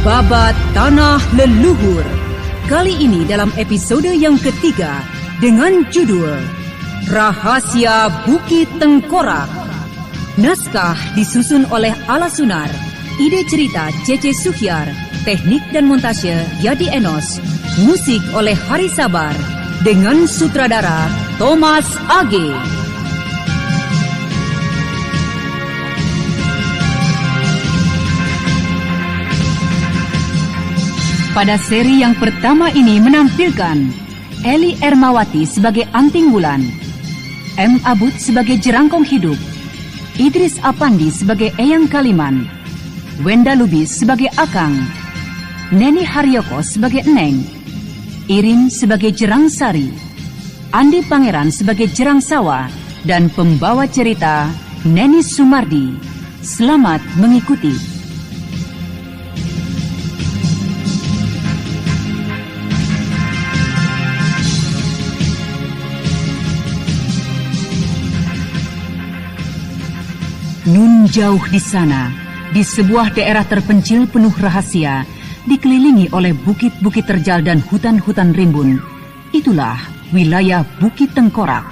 Babat Tanah Leluhur. Kali ini dalam episode yang ketiga dengan judul Rahasia Bukit Tengkorak. Naskah disusun oleh Ala Sunar, ide cerita C.C. Suhyar, teknik dan montase Yadi Enos, musik oleh Hari Sabar, dengan sutradara Thomas Age. Pada seri yang pertama ini menampilkan Eli Ermawati sebagai Anting Wulan, M. Abud sebagai Jerangkong Hidup, Idris Apandi sebagai Eyang Kaliman, Wenda Lubis sebagai Akang, Neni Haryoko sebagai Neng, Irin sebagai Jerang Sari, Andi Pangeran sebagai Jerang Sawa, dan pembawa cerita Neni Sumardi. Selamat mengikuti. Nun jauh di sana, di sebuah daerah terpencil penuh rahasia, dikelilingi oleh bukit-bukit terjal dan hutan-hutan rimbun. Itulah wilayah Bukit Tengkorak,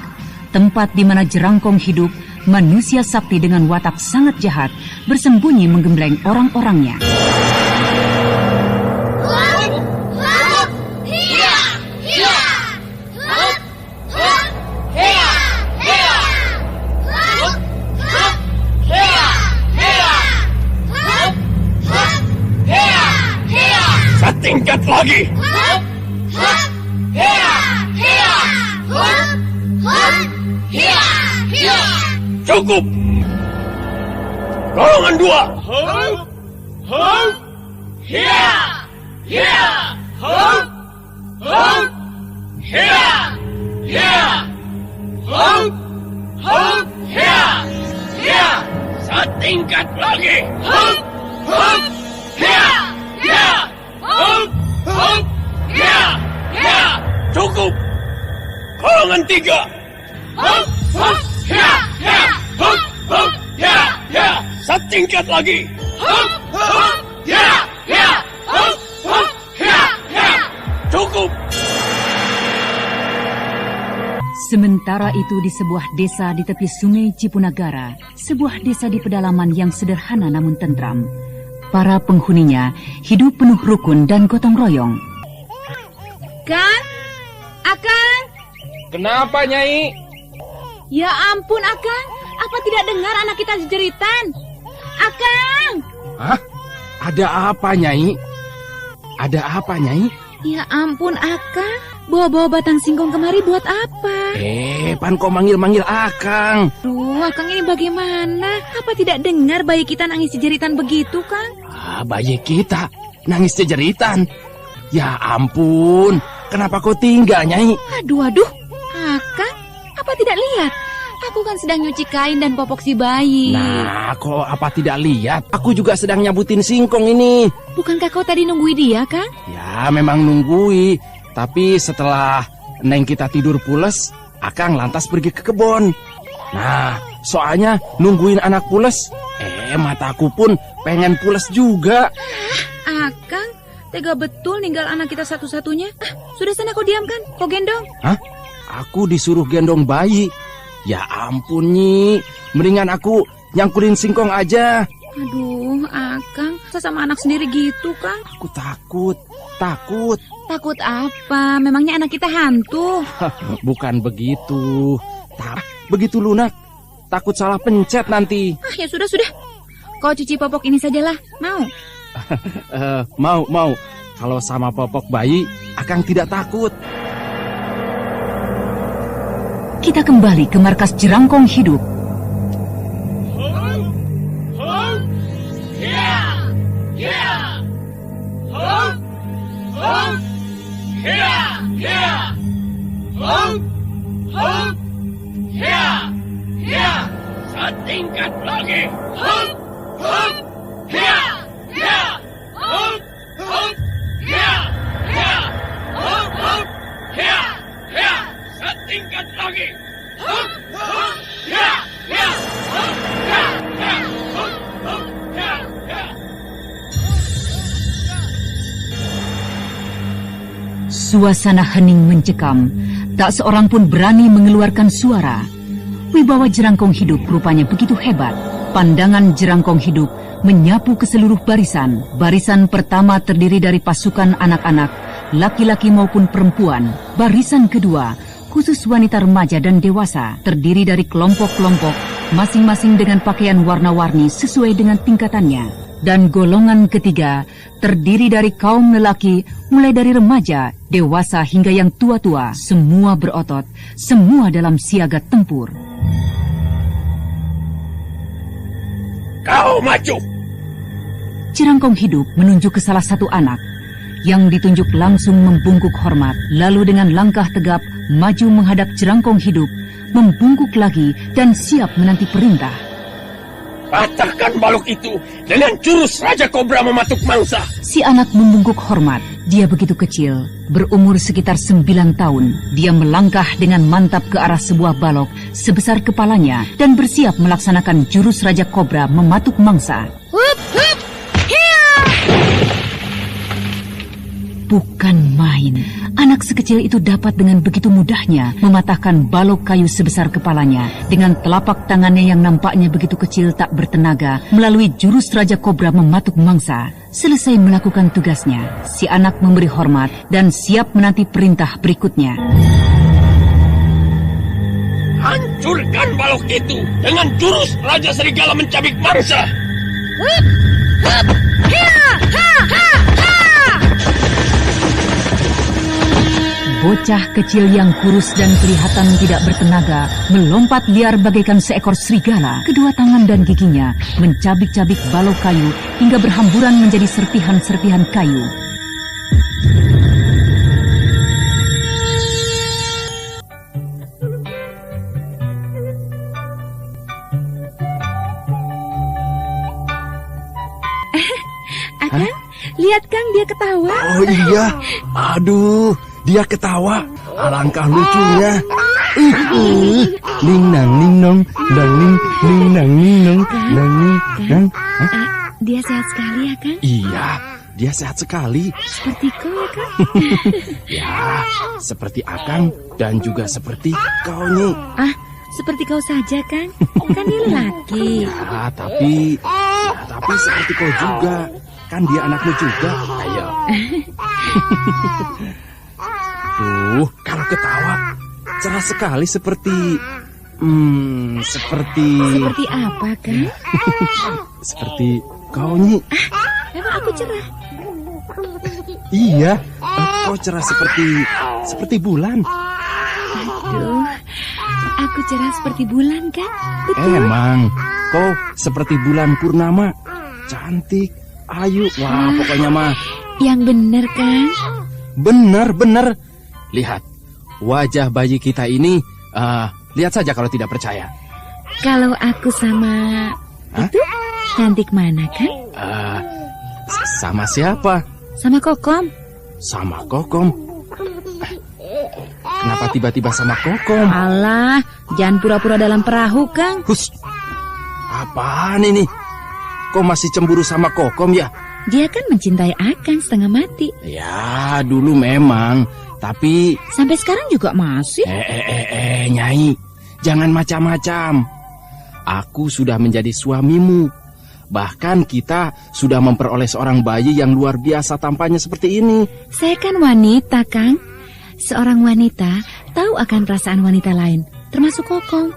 tempat di mana Jerangkong Hidup, manusia sakti dengan watak sangat jahat, bersembunyi menggembleng orang-orangnya. Tingkat lagi. Cukup. Golongan 2. Setingkat lagi. Cukup. Golongan 3. Setingkat lagi. Cukup. Sementara itu di sebuah desa di tepi sungai Cipunagara, sebuah desa di pedalaman yang sederhana namun tentram. Para penghuninya hidup penuh rukun dan gotong royong. Kang? Akang? Kenapa, Nyai? Ya ampun, Akang. Apa tidak dengar anak kita jeritan? Akang! Hah? Ada apa, Nyai? Ada apa, Nyai? Ya ampun, Akang. Bawa-bawa batang singkong kemari buat apa? Pan kok manggil-manggil Akang? Duh, Akang ini bagaimana? Apa tidak dengar bayi kita nangis jeritan begitu, Kang? Bayi kita nangis jeritan. Ya ampun, kenapa kau tinggal, Nyai? Aduh, Akang, apa tidak lihat? Aku kan sedang nyuci kain dan popok si bayi. Nah, kok apa tidak lihat? Aku juga sedang nyabutin singkong ini. Bukankah kau tadi nunggui dia, Kang? Ya, memang nunggui. Tapi setelah Neng kita tidur pules, Akang lantas pergi ke kebun. Nah, soalnya nungguin anak pules, mataku pun pengen pules juga. Akang, tega betul ninggal anak kita satu-satunya. Sudah sana kau diamkan, kau gendong. Hah? Aku disuruh gendong bayi. Ya ampun, Nyi. Mendingan aku nyangkulin singkong aja. Aduh, Akang, sama anak sendiri gitu, Kang. Aku takut. Takut apa? Memangnya anak kita hantu? Bukan begitu. Begitu lunak. Takut salah pencet nanti. Ya sudah. Kau cuci popok ini sajalah. Mau? Mau. Kalau sama popok bayi, Akang tidak takut. Kita kembali ke markas Jerangkong Hidup. Setingkat lagi. Setingkat lagi. Suasana hening mencekam, tak seorang pun berani mengeluarkan suara. Wibawa Jerangkong Hidup rupanya begitu hebat. Pandangan Jerangkong Hidup menyapu ke seluruh barisan. Barisan pertama terdiri dari pasukan anak-anak, laki-laki maupun perempuan. Barisan kedua, khusus wanita remaja dan dewasa, terdiri dari kelompok-kelompok, masing-masing dengan pakaian warna-warni sesuai dengan tingkatannya. Dan golongan ketiga terdiri dari kaum lelaki, mulai dari remaja, dewasa hingga yang tua-tua, semua berotot, semua dalam siaga tempur. Kau maju! Jerangkong Hidup menunjuk ke salah satu anak, yang ditunjuk langsung membungkuk hormat, lalu dengan langkah tegap maju menghadap Jerangkong Hidup, membungkuk lagi dan siap menanti perintah. Patahkan balok itu dengan jurus Raja Kobra mematuk mangsa. Si anak membungkuk hormat. Dia begitu kecil, berumur sekitar 9 tahun. Dia melangkah dengan mantap ke arah sebuah balok sebesar kepalanya dan bersiap melaksanakan jurus Raja Kobra mematuk mangsa. Hup, hup, hiya! Bukan main. Anak sekecil itu dapat dengan begitu mudahnya mematahkan balok kayu sebesar kepalanya dengan telapak tangannya yang nampaknya begitu kecil tak bertenaga melalui jurus Raja Kobra mematuk mangsa. Selesai melakukan tugasnya, si anak memberi hormat dan siap menanti perintah berikutnya. Hancurkan balok itu dengan jurus Raja Serigala mencabik mangsa. Hup, hup, hiya, ha, ha, ha! Bocah kecil yang kurus dan kelihatan tidak bertenaga melompat liar bagaikan seekor serigala. Kedua tangan dan giginya mencabik-cabik balok kayu hingga berhamburan menjadi serpihan-serpihan kayu. Akang, lihat Kang, dia ketawa. Oh iya, aduh, dia ketawa. Alangkah lucunya. Ning nang ning nong, dang ning nang ning nong, dang ning dang. Dia sehat sekali ya, Kang? Iya, dia sehat sekali. Seperti kau ya, Kang? Ya, seperti Akang dan juga seperti kau, Nyi. Ah, seperti kau saja, Kang. Kan dia lelaki. Ya, tapi seperti kau juga. Kan dia anakmu juga. Ayo. Tuh, kalau ketawa cerah sekali seperti Seperti apa, Kang? seperti kau, Nyi. Emang aku cerah? Iya, kau cerah seperti bulan. Aduh, aku cerah seperti bulan, Kang. Betul. Emang, kau seperti bulan purnama. Cantik, ayu. Wah, pokoknya mah. Yang bener, Kang. Bener. Lihat, wajah bayi kita ini. Lihat saja kalau tidak percaya. Kalau aku sama itu cantik mana, Kang? Sama siapa? Sama Kokom. Sama Kokom. Kenapa tiba-tiba sama Kokom? Alah, jangan pura-pura dalam perahu, Kang. Hus, apaan ini? Kau masih cemburu sama Kokom ya? Dia kan mencintai Akang setengah mati. Ya, dulu memang. Tapi... Sampai sekarang juga masih. Nyai. Jangan macam-macam. Aku sudah menjadi suamimu. Bahkan kita sudah memperoleh seorang bayi yang luar biasa tampaknya seperti ini. Saya kan wanita, Kang. Seorang wanita tahu akan perasaan wanita lain, termasuk Kokom.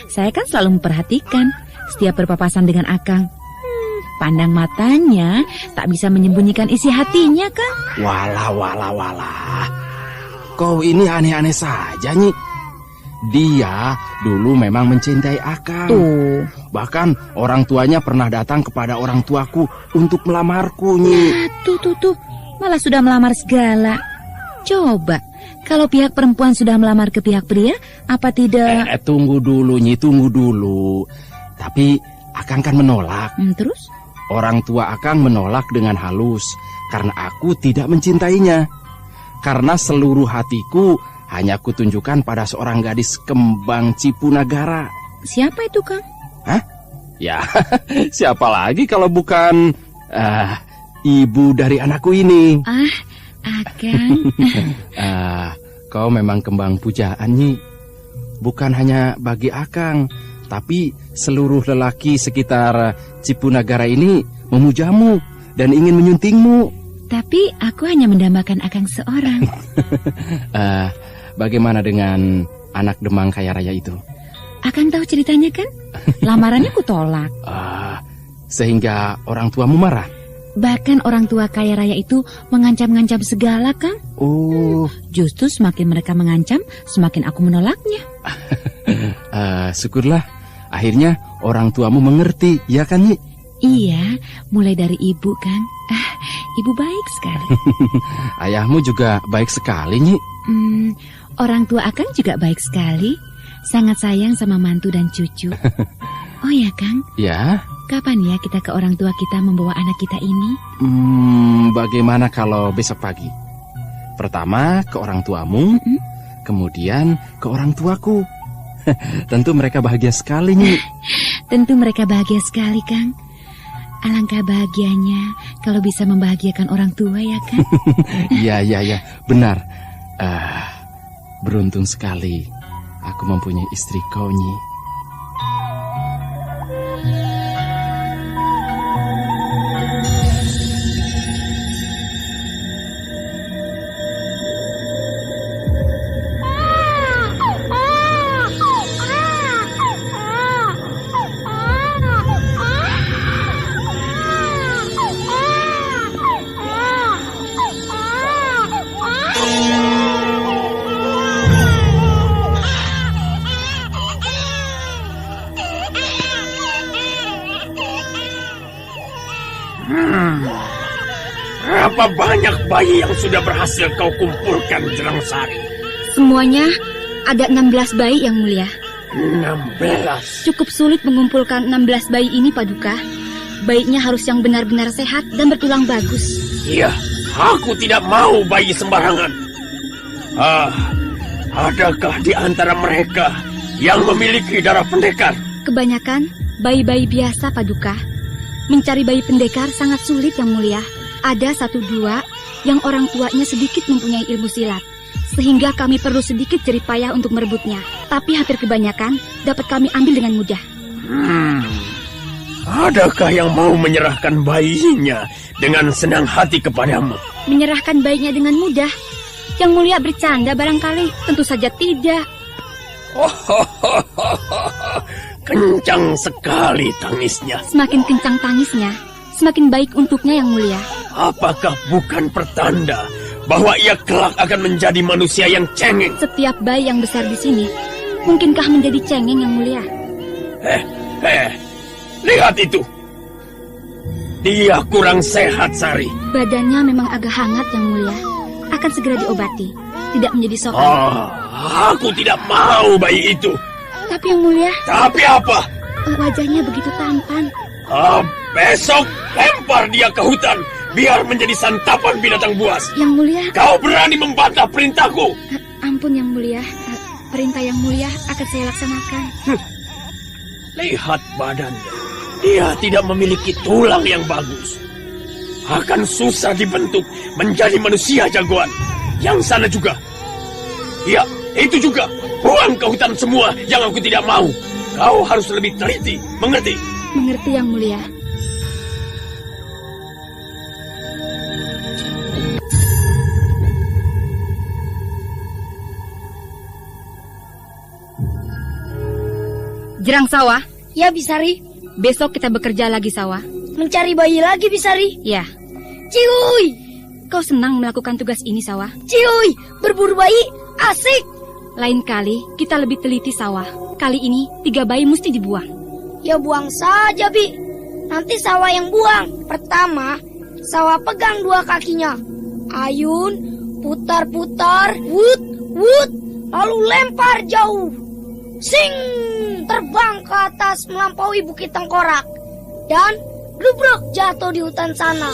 Saya kan selalu memperhatikan setiap berpapasan dengan Akang. Pandang matanya tak bisa menyembunyikan isi hatinya, Kang. Walah. Kau ini aneh-aneh saja, Nyi. Dia dulu memang mencintai Akang. Tuh. Bahkan orang tuanya pernah datang kepada orang tuaku untuk melamarku, Nyi. Tuh. Malah sudah melamar segala. Coba, kalau pihak perempuan sudah melamar ke pihak pria, apa tidak... Tunggu dulu, Nyi, tunggu dulu. Tapi Akang kan menolak. Terus? Orang tua Akang menolak dengan halus karena aku tidak mencintainya. Karena seluruh hatiku hanya kutunjukkan pada seorang gadis kembang Cipunagara. Siapa itu, Kang? Hah? Ya, siapa lagi kalau bukan ibu dari anakku ini. Akang. Kang. Kau memang kembang pujaan, Nyi. Bukan hanya bagi Akang, tapi seluruh lelaki sekitar Cipunagara ini memujamu dan ingin menyuntingmu. Tapi aku hanya mendambakan Akang seorang. Bagaimana dengan anak Demang Kaya Raya itu? Akang tahu ceritanya kan? Lamarannya kutolak. Sehingga orang tuamu marah? Bahkan orang tua Kaya Raya itu mengancam-ngancam segala, Kang. Oh. Justru semakin mereka mengancam, semakin aku menolaknya. Syukurlah. Akhirnya orang tuamu mengerti, ya kan, Nyi? Iya, mulai dari ibu, Kang. Ibu baik sekali. Ayahmu juga baik sekali, Nyi. Orang tua Akang juga baik sekali. Sangat sayang sama mantu dan cucu. Oh ya, Kang? Ya? Kapan ya kita ke orang tua kita membawa anak kita ini? Bagaimana kalau besok pagi? Pertama ke orang tuamu, kemudian ke orang tuaku. Tentu mereka bahagia sekali, Nyi. Tentu mereka bahagia sekali, Kang. Alangkah bahagianya kalau bisa membahagiakan orang tua, ya, Kang? Iya, benar. Beruntung sekali aku mempunyai istri kau, Nyi. Berapa banyak bayi yang sudah berhasil kau kumpulkan, Jerangsari? Semuanya ada 16 bayi, Yang Mulia. 16? Cukup sulit mengumpulkan 16 bayi ini, Paduka. Bayinya harus yang benar-benar sehat dan bertulang bagus. Iya, aku tidak mau bayi sembarangan. Adakah di antara mereka yang memiliki darah pendekar? Kebanyakan bayi-bayi biasa, Paduka. Mencari bayi pendekar sangat sulit, Yang Mulia. Ada 1-2 yang orang tuanya sedikit mempunyai ilmu silat, sehingga kami perlu sedikit jerih payah untuk merebutnya. Tapi hampir kebanyakan dapat kami ambil dengan mudah. Adakah yang mau menyerahkan bayinya dengan senang hati kepadamu? Menyerahkan bayinya dengan mudah? Yang Mulia bercanda barangkali. Tentu saja tidak. Kencang sekali tangisnya. Semakin kencang tangisnya, semakin baik untuknya, Yang Mulia. Apakah bukan pertanda bahwa ia kelak akan menjadi manusia yang cengeng? Setiap bayi yang besar di sini, mungkinkah menjadi cengeng, Yang Mulia? Lihat itu. Dia kurang sehat, Sari. Badannya memang agak hangat, Yang Mulia. Akan segera diobati. Tidak menjadi soal. Aku tidak mau bayi itu. Tapi Yang Mulia... Tapi apa? Wajahnya begitu tampan. Besok lempar dia ke hutan, biar menjadi santapan binatang buas. Yang Mulia... Kau berani membantah perintahku? Ampun, Yang Mulia. Perintah Yang Mulia akan saya laksanakan. Lihat badannya. Dia tidak memiliki tulang yang bagus. Akan susah dibentuk menjadi manusia jagoan. Yang sana juga. Ya, itu juga. Buang ke hutan semua yang aku tidak mau. Kau harus lebih teliti, mengerti? Mengerti, Yang Mulia. Jerang Sawah. Ya, Bisari. Besok kita bekerja lagi, Sawah. Mencari bayi lagi, Bisari. Ya. Ciuy! Kau senang melakukan tugas ini, Sawah? Ciuy! Berburu bayi, asik! Lain kali kita lebih teliti, Sawah. Kali ini 3 bayi mesti dibuang. Ya buang saja, Bi. Nanti Sawah yang buang. Pertama, Sawah pegang 2 kakinya. Ayun, putar-putar, wut, wut, lalu lempar jauh. Sing! Terbang ke atas melampaui Bukit Tengkorak. Dan blubruk jatuh di hutan sana.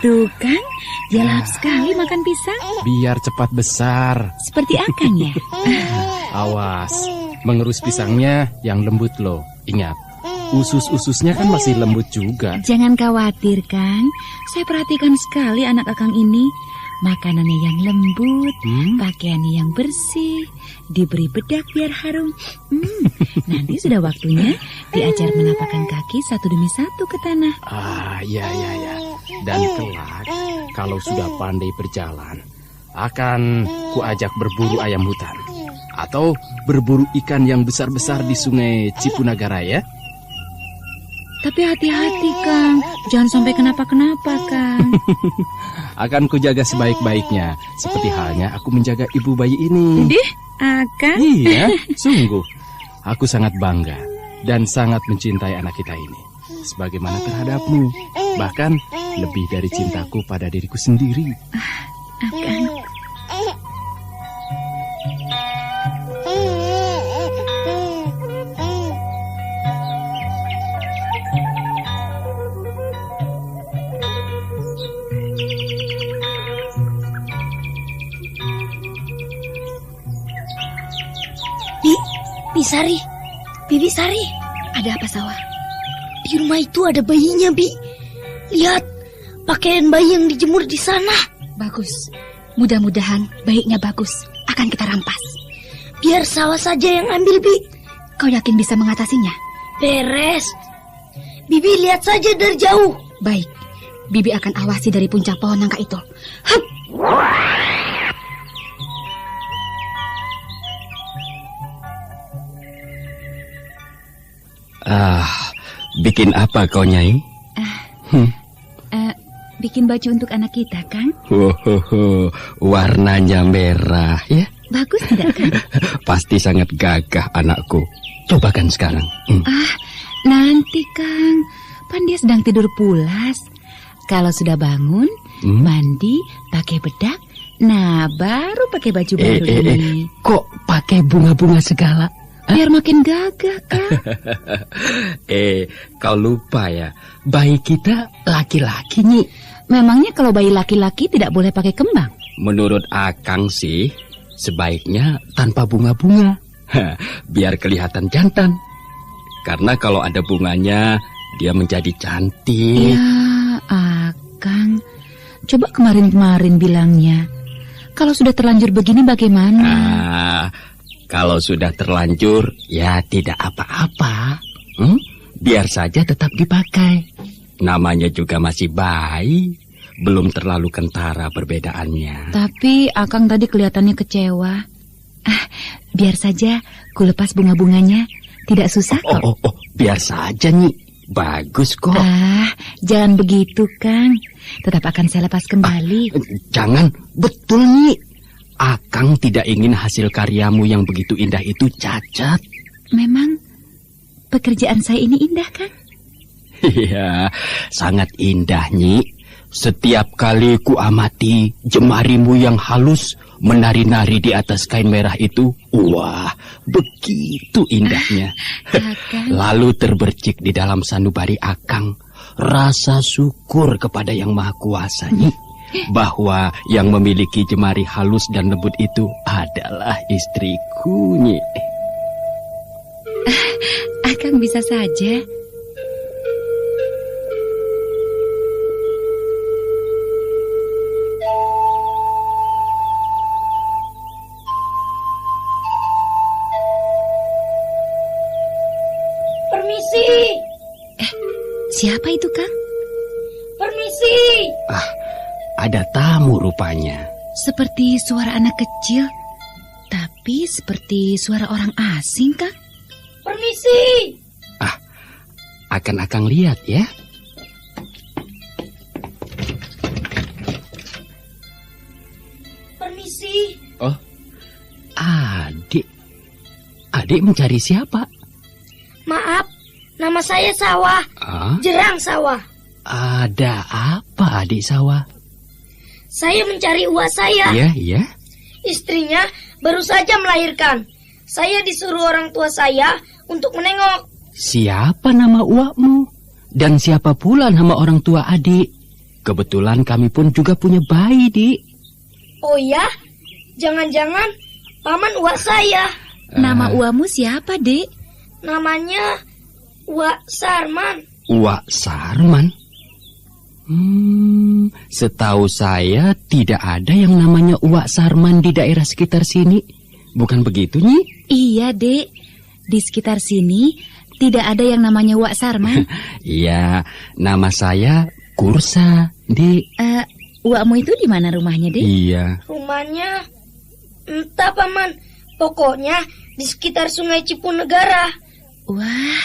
Tuh kan, dia lahap sekali makan pisang. Biar cepat besar. Seperti Akang ya. Awas, mengerus pisangnya yang lembut loh. Ingat, usus-ususnya kan masih lembut juga. Jangan khawatir, Kang. Saya perhatikan sekali anak Akang ini. Makanannya yang lembut, pakaiannya yang bersih, diberi bedak biar harum. Nanti sudah waktunya diajar menapakkan kaki satu demi satu ke tanah. Iya. Dan kelak, kalau sudah pandai berjalan, akan kuajak berburu ayam hutan. Atau berburu ikan yang besar-besar di sungai Cipunagara ya. Tapi hati-hati, Kang. Jangan sampai kenapa-kenapa, Kang. Akan kujaga sebaik-baiknya, seperti halnya aku menjaga ibu bayi ini. Dih, Akang? Iya, sungguh. Aku sangat bangga dan sangat mencintai anak kita ini. Sebagaimana terhadapmu, bahkan lebih dari cintaku pada diriku sendiri. Akang. Bibi Sari, Ada apa, Sawah? di rumah itu ada bayinya, Bi. Lihat, pakaian bayi yang dijemur di sana. Bagus. Mudah-mudahan bayinya bagus. Akan kita rampas. Biar Sawah saja yang ambil, Bi. Kau yakin bisa mengatasinya? Beres. Bibi lihat saja dari jauh. Baik. Bibi akan awasi dari puncak pohon nangka itu. Hup. Bikin apa kau, Nyai? Bikin baju untuk anak kita, Kang. Warnanya merah, ya? Bagus tidak, Kang? Pasti sangat gagah anakku. Cobakan sekarang. Nanti, Kang. Pan dia sedang tidur pulas. Kalau sudah bangun, mandi, pakai bedak. Nah, baru pakai baju baru ini. Kok pakai bunga-bunga segala? Biar makin gagah, Kang. Kau lupa ya, bayi kita laki-laki, Nyi. Memangnya kalau bayi laki-laki tidak boleh pakai kembang? Menurut Akang sih, sebaiknya tanpa bunga-bunga. Biar kelihatan jantan. Karena kalau ada bunganya, dia menjadi cantik. Ya, Akang. Coba kemarin-kemarin bilangnya. Kalau sudah terlanjur begini bagaimana? Kalau sudah terlanjur, ya tidak apa-apa. Biar saja tetap dipakai. Namanya juga masih bayi. Belum terlalu kentara perbedaannya. Tapi Akang tadi kelihatannya kecewa. Biar saja ku lepas bunga-bunganya. Tidak susah kok. Biar saja, Nyi. Bagus kok. Jangan begitu, Kang. Tetap akan saya lepas kembali. Jangan, betul, Nyi. Akang tidak ingin hasil karyamu yang begitu indah itu cacat. Memang pekerjaan saya ini indah, Kang? Iya, sangat indah, Nyi. Setiap kali ku amati jemarimu yang halus menari-nari di atas kain merah itu, wah, begitu indahnya. Lalu terbercik di dalam sanubari Akang rasa syukur kepada Yang Maha Kuasa, Nyi, bahwa yang memiliki jemari halus dan lembut itu adalah istriku, Nyi. Akang bisa saja. Permisi. Siapa itu, Kang? Permisi. Ada tamu rupanya. Seperti suara anak kecil, tapi seperti suara orang asing, Kang. Permisi. Akan Akang lihat ya. Permisi. Oh, adik. Adik mencari siapa? Maaf, nama saya Sawah. Jerang Sawah. Ada apa, adik Sawah? Saya mencari uak saya. Iya. Istrinya baru saja melahirkan. Saya disuruh orang tua saya untuk menengok. Siapa nama uakmu? Dan siapa pula nama orang tua adik? Kebetulan kami pun juga punya bayi, Dik. Oh ya? Jangan-jangan paman uak saya. Nama uamu siapa, Dek? Namanya Uak Sarman. Uak Sarman? Setahu saya tidak ada yang namanya Uak Sarman di daerah sekitar sini. Bukan begitu, Nyi? Iya, Dek. Di sekitar sini tidak ada yang namanya Uak Sarman. Iya, nama saya Kursa, Dek. Uakmu itu di mana rumahnya, Dek? Iya. Rumahnya entah paman. Pokoknya di sekitar Sungai Cipunegara. Wah,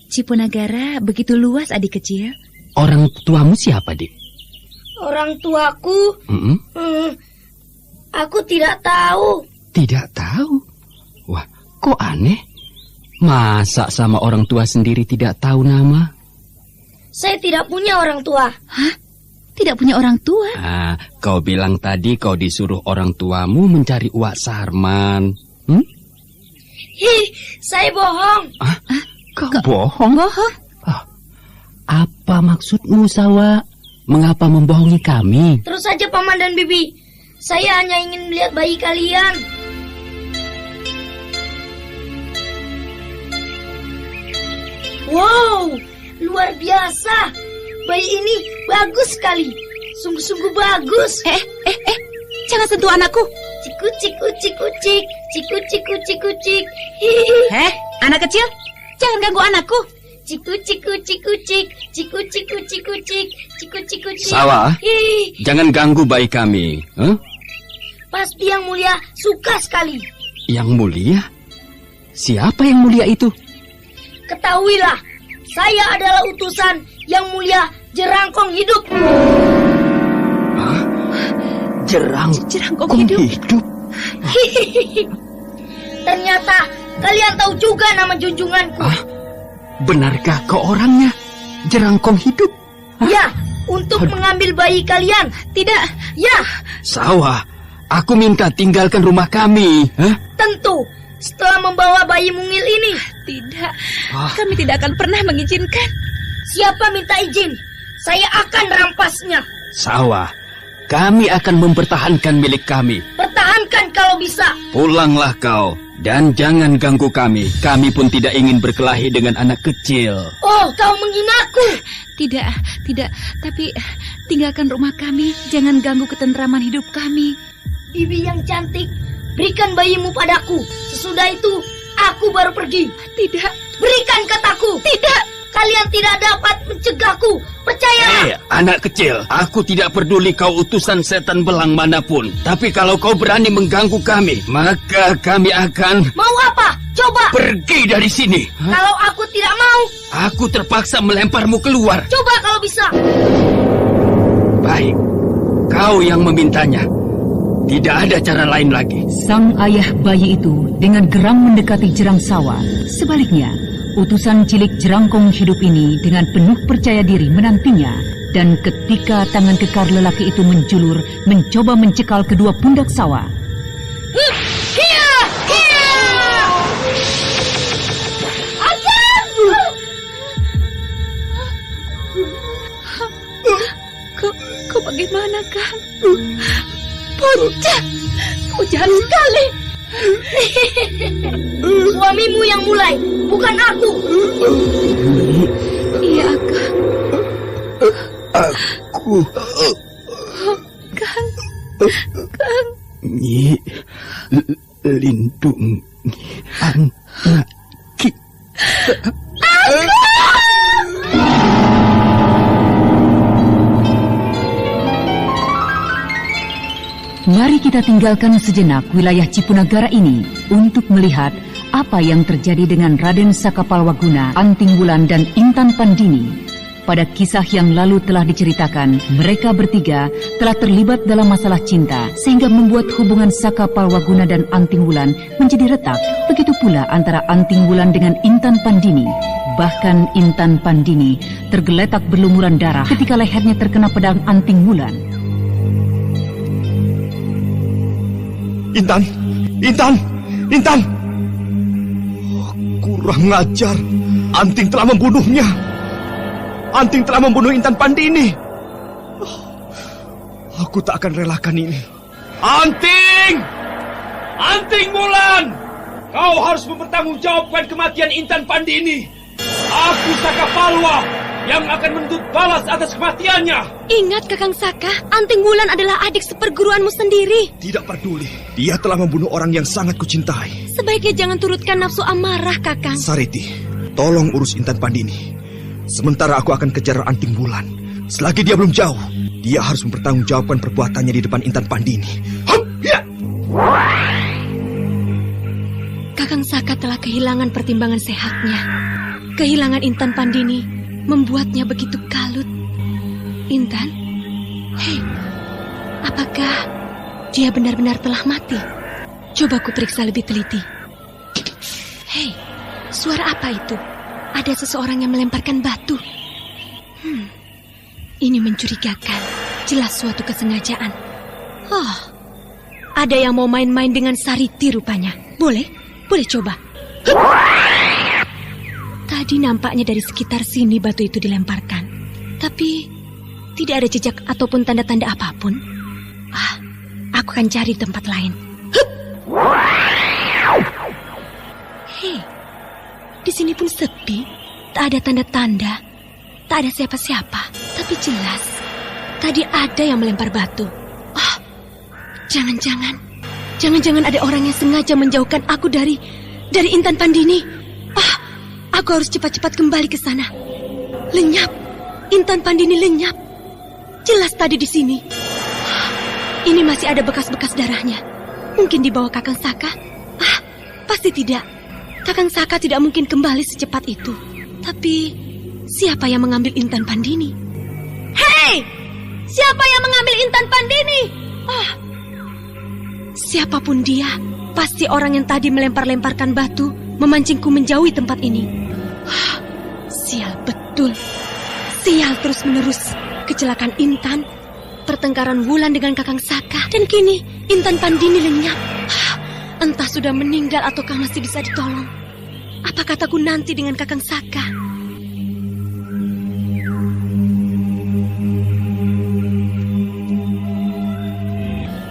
Cipunegara begitu luas, adik kecil. Orang tuamu siapa, Dik? Orang tuaku, aku tidak tahu. Tidak tahu? Wah, kok aneh? Masa sama orang tua sendiri tidak tahu nama? Saya tidak punya orang tua. Hah? Tidak punya orang tua? Kau bilang tadi kau disuruh orang tuamu mencari Uak Sarman. Saya bohong. Kau bohong? Bohong? Apa maksudmu, Sawa? Mengapa membohongi kami? Terus saja paman dan bibi. Saya hanya ingin melihat bayi kalian. Wow, luar biasa. Bayi ini bagus sekali. Sungguh-sungguh bagus. Jangan sentuh anakku. Cikucik, kucik, kucik. Cikucik, kucik, kucik. Anak kecil, jangan ganggu anakku. Cikucik, kucik, kucik. Cikucik, kucik, kucik. Cikucik, kucik. Sawa, jangan ganggu bayi kami. Pasti Yang Mulia suka sekali. Yang Mulia? Siapa Yang Mulia itu? Ketahuilah, saya adalah utusan Yang Mulia Jerangkong Hidup. Jerangkong hidup? Ternyata kalian tahu juga nama junjunganku. Benarkah kau orangnya? Jerangkong hidup? Ya, untuk mengambil bayi kalian. Tidak. Ya. Sawa, aku minta tinggalkan rumah kami. Tentu, setelah membawa bayi mungil ini. Tidak, kami tidak akan pernah mengizinkan. Siapa minta izin? Saya akan rampasnya. Sawa, kami akan mempertahankan milik kami. Pertahankan kalau bisa. Pulanglah kau. Dan jangan ganggu kami. Kami pun tidak ingin berkelahi dengan anak kecil. Oh, kau menghinaku. Tidak. Tapi tinggalkan rumah kami. Jangan ganggu ketentraman hidup kami. Bibi yang cantik, berikan bayimu padaku. Sesudah itu, aku baru pergi. Tidak. Berikan kataku. Tidak. Kalian tidak dapat mencegahku. Percayalah. Anak kecil, aku tidak peduli kau utusan setan belang manapun. Tapi kalau kau berani mengganggu kami, maka kami akan... Mau apa? Coba. Pergi dari sini. Kalau aku tidak mau, aku terpaksa melemparmu keluar. Coba kalau bisa. Baik, kau yang memintanya. Tidak ada cara lain lagi. Sang ayah bayi itu dengan geram mendekati Jerang Sawa. Sebaliknya, utusan cilik Jerangkong Hidup ini dengan penuh percaya diri menantinya. Dan ketika tangan kekar lelaki itu menjulur, mencoba mencekal kedua pundak Sawa. Kau bagaimana, Kang? Bocah, kau jahat sekali. Suamimu yang mulai, bukan aku. Iya, Kang. Aku. Kang. Nyi, lindungi anak kita. Mari kita tinggalkan sejenak wilayah Cipunegara ini untuk melihat apa yang terjadi dengan Raden Sakapalwaguna, Anting Wulan, dan Intan Pandini. Pada kisah yang lalu telah diceritakan, mereka bertiga telah terlibat dalam masalah cinta sehingga membuat hubungan Sakapalwaguna dan Anting Wulan menjadi retak. Begitu pula antara Anting Wulan dengan Intan Pandini. Bahkan Intan Pandini tergeletak berlumuran darah ketika lehernya terkena pedang Anting Wulan. Intan! Kurang ajar. Anting telah membunuhnya. Anting telah membunuh Intan Pandini. Aku tak akan relakan ini. Anting! Anting Wulan! Kau harus mempertanggungjawabkan kematian Intan Pandini. Aku Saka Palwa yang akan menuntut balas atas kematiannya. Ingat Kakang Saka, Anting Wulan adalah adik seperguruanmu sendiri. Tidak peduli. Dia telah membunuh orang yang sangat kucintai. Sebaiknya jangan turutkan nafsu amarah, Kakang. Sariti, tolong urus Intan Pandini. Sementara aku akan kejar Anting Wulan. Selagi dia belum jauh, dia harus mempertanggungjawabkan perbuatannya di depan Intan Pandini. Hup, ya. Kakang Saka telah kehilangan pertimbangan sehatnya. Kehilangan Intan Pandini membuatnya begitu kalut. Intan? Hei, apakah dia benar-benar telah mati? Coba ku periksa lebih teliti. Hei, suara apa itu? Ada seseorang yang melemparkan batu. Ini mencurigakan. Jelas suatu kesengajaan. Oh, ada yang mau main-main dengan Sariti rupanya. Boleh? Boleh coba. Tadi nampaknya dari sekitar sini batu itu dilemparkan. Tapi tidak ada jejak ataupun tanda-tanda apapun. Aku akan cari tempat lain. Hei, di sini pun sepi. Tak ada tanda-tanda. Tak ada siapa-siapa. Tapi jelas, tadi ada yang melempar batu. Jangan-jangan ada orang yang sengaja menjauhkan aku dari Intan Pandini. Aku harus cepat-cepat kembali ke sana. Lenyap. Intan Pandini lenyap. Jelas tadi di sini. Ini masih ada bekas-bekas darahnya. Mungkin dibawa Kakang Saka? Pasti tidak. Kakang Saka tidak mungkin kembali secepat itu. Tapi siapa yang mengambil Intan Pandini? Hei! Siapa yang mengambil Intan Pandini? Siapapun dia, pasti orang yang tadi melempar-lemparkan batu, memancingku menjauhi tempat ini. Sial betul. Sial terus-menerus. Kecelakaan Intan, pertengkaran Wulan dengan Kakang Saka, dan kini Intan Pandini lenyap. Entah sudah meninggal ataukah masih bisa ditolong. Apa kataku nanti dengan Kakang Saka?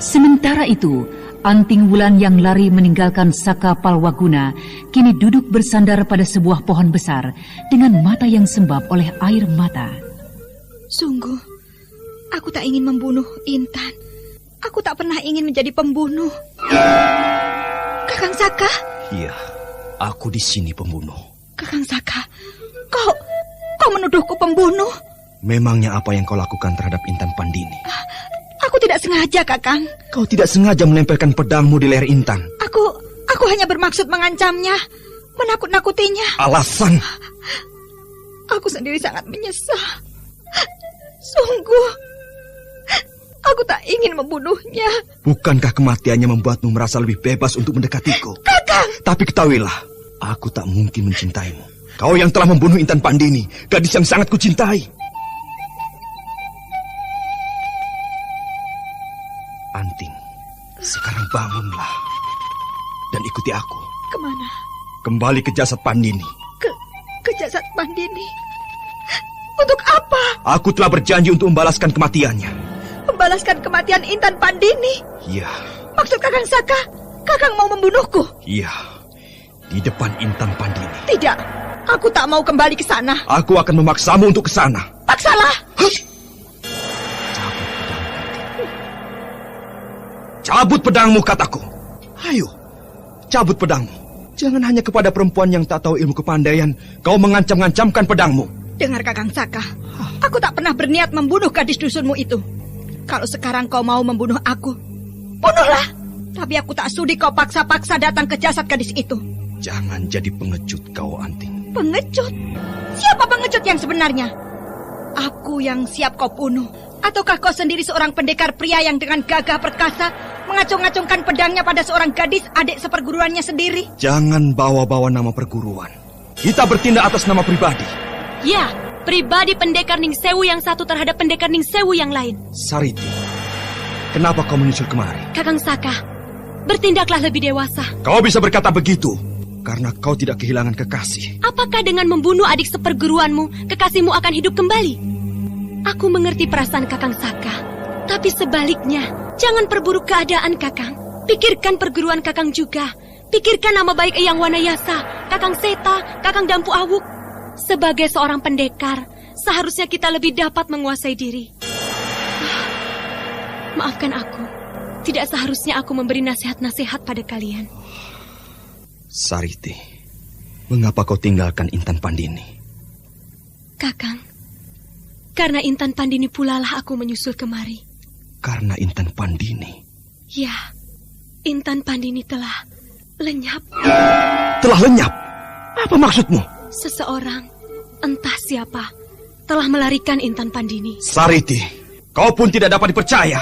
Sementara itu, Anting Wulan yang lari meninggalkan Saka Palwaguna kini duduk bersandar pada sebuah pohon besar dengan mata yang sembab oleh air mata. Sungguh, aku tak ingin membunuh Intan. Aku tak pernah ingin menjadi pembunuh. Kakang Saka? Iya, aku di sini pembunuh. Kakang Saka, kau menuduhku pembunuh? Memangnya apa yang kau lakukan terhadap Intan Pandini? Aku tidak sengaja, Kakang. Kau tidak sengaja melemparkan pedangmu di leher Intan. Aku hanya bermaksud mengancamnya, menakut-nakutinya. Alasan? Aku sendiri sangat menyesal. Sungguh, aku tak ingin membunuhnya. Bukankah kematiannya membuatmu merasa lebih bebas untuk mendekatiku? Kakang! Tapi ketahuilah, aku tak mungkin mencintaimu. Kau yang telah membunuh Intan Pandini, gadis yang sangat kucintai. Anting, sekarang bangunlah dan ikuti aku. Kemana? Kembali ke jasad Pandini. Ke jasad Pandini? Untuk apa? Aku telah berjanji untuk membalaskan kematiannya. Membalaskan kematian Intan Pandini? Iya. Maksud Kakang Saka, Kakang mau membunuhku? Iya, di depan Intan Pandini. Tidak, aku tak mau kembali ke sana. Aku akan memaksamu untuk ke sana. Paksalah. Cabut pedangmu, kataku. Ayo, cabut pedangmu. Jangan hanya kepada perempuan yang tak tahu ilmu kepandaian kau mengancam-ngancamkan pedangmu. Dengar Kakang Saka, aku tak pernah berniat membunuh gadis dusunmu itu. Kalau sekarang kau mau membunuh aku, bunuhlah. Tapi aku tak sudi kau paksa-paksa datang ke jasad gadis itu. Jangan jadi pengecut kau, Anting. Pengecut? Siapa pengecut yang sebenarnya? Aku yang siap kau bunuh. Ataukah kau sendiri seorang pendekar pria yang dengan gagah perkasa mengacung-acungkan pedangnya pada seorang gadis adik seperguruannya sendiri? Jangan bawa-bawa nama perguruan. Kita bertindak atas nama pribadi. Ya, pribadi pendekar Ningsewu yang satu terhadap pendekar Ningsewu yang lain. Sariti, kenapa kau menyusul kemari? Kakang Saka, bertindaklah lebih dewasa. Kau bisa berkata begitu karena kau tidak kehilangan kekasih. Apakah dengan membunuh adik seperguruanmu, kekasihmu akan hidup kembali? Aku mengerti perasaan Kakang Saka. Tapi sebaliknya, jangan perburuk keadaan, Kakang. Pikirkan perguruan Kakang juga. Pikirkan nama baik Eyang Wanayasa, Kakang Seta, Kakang Dampu Awuk. Sebagai seorang pendekar, seharusnya kita lebih dapat menguasai diri. Maafkan aku. Tidak seharusnya aku memberi nasihat-nasihat pada kalian. Sariti, mengapa kau tinggalkan Intan Pandini? Kakang, karena Intan Pandini pula lah aku menyusul kemari. Karena Intan Pandini? Ya, Intan Pandini telah lenyap. Telah lenyap? Apa maksudmu? Seseorang, entah siapa, telah melarikan Intan Pandini. Sariti, kau pun tidak dapat dipercaya.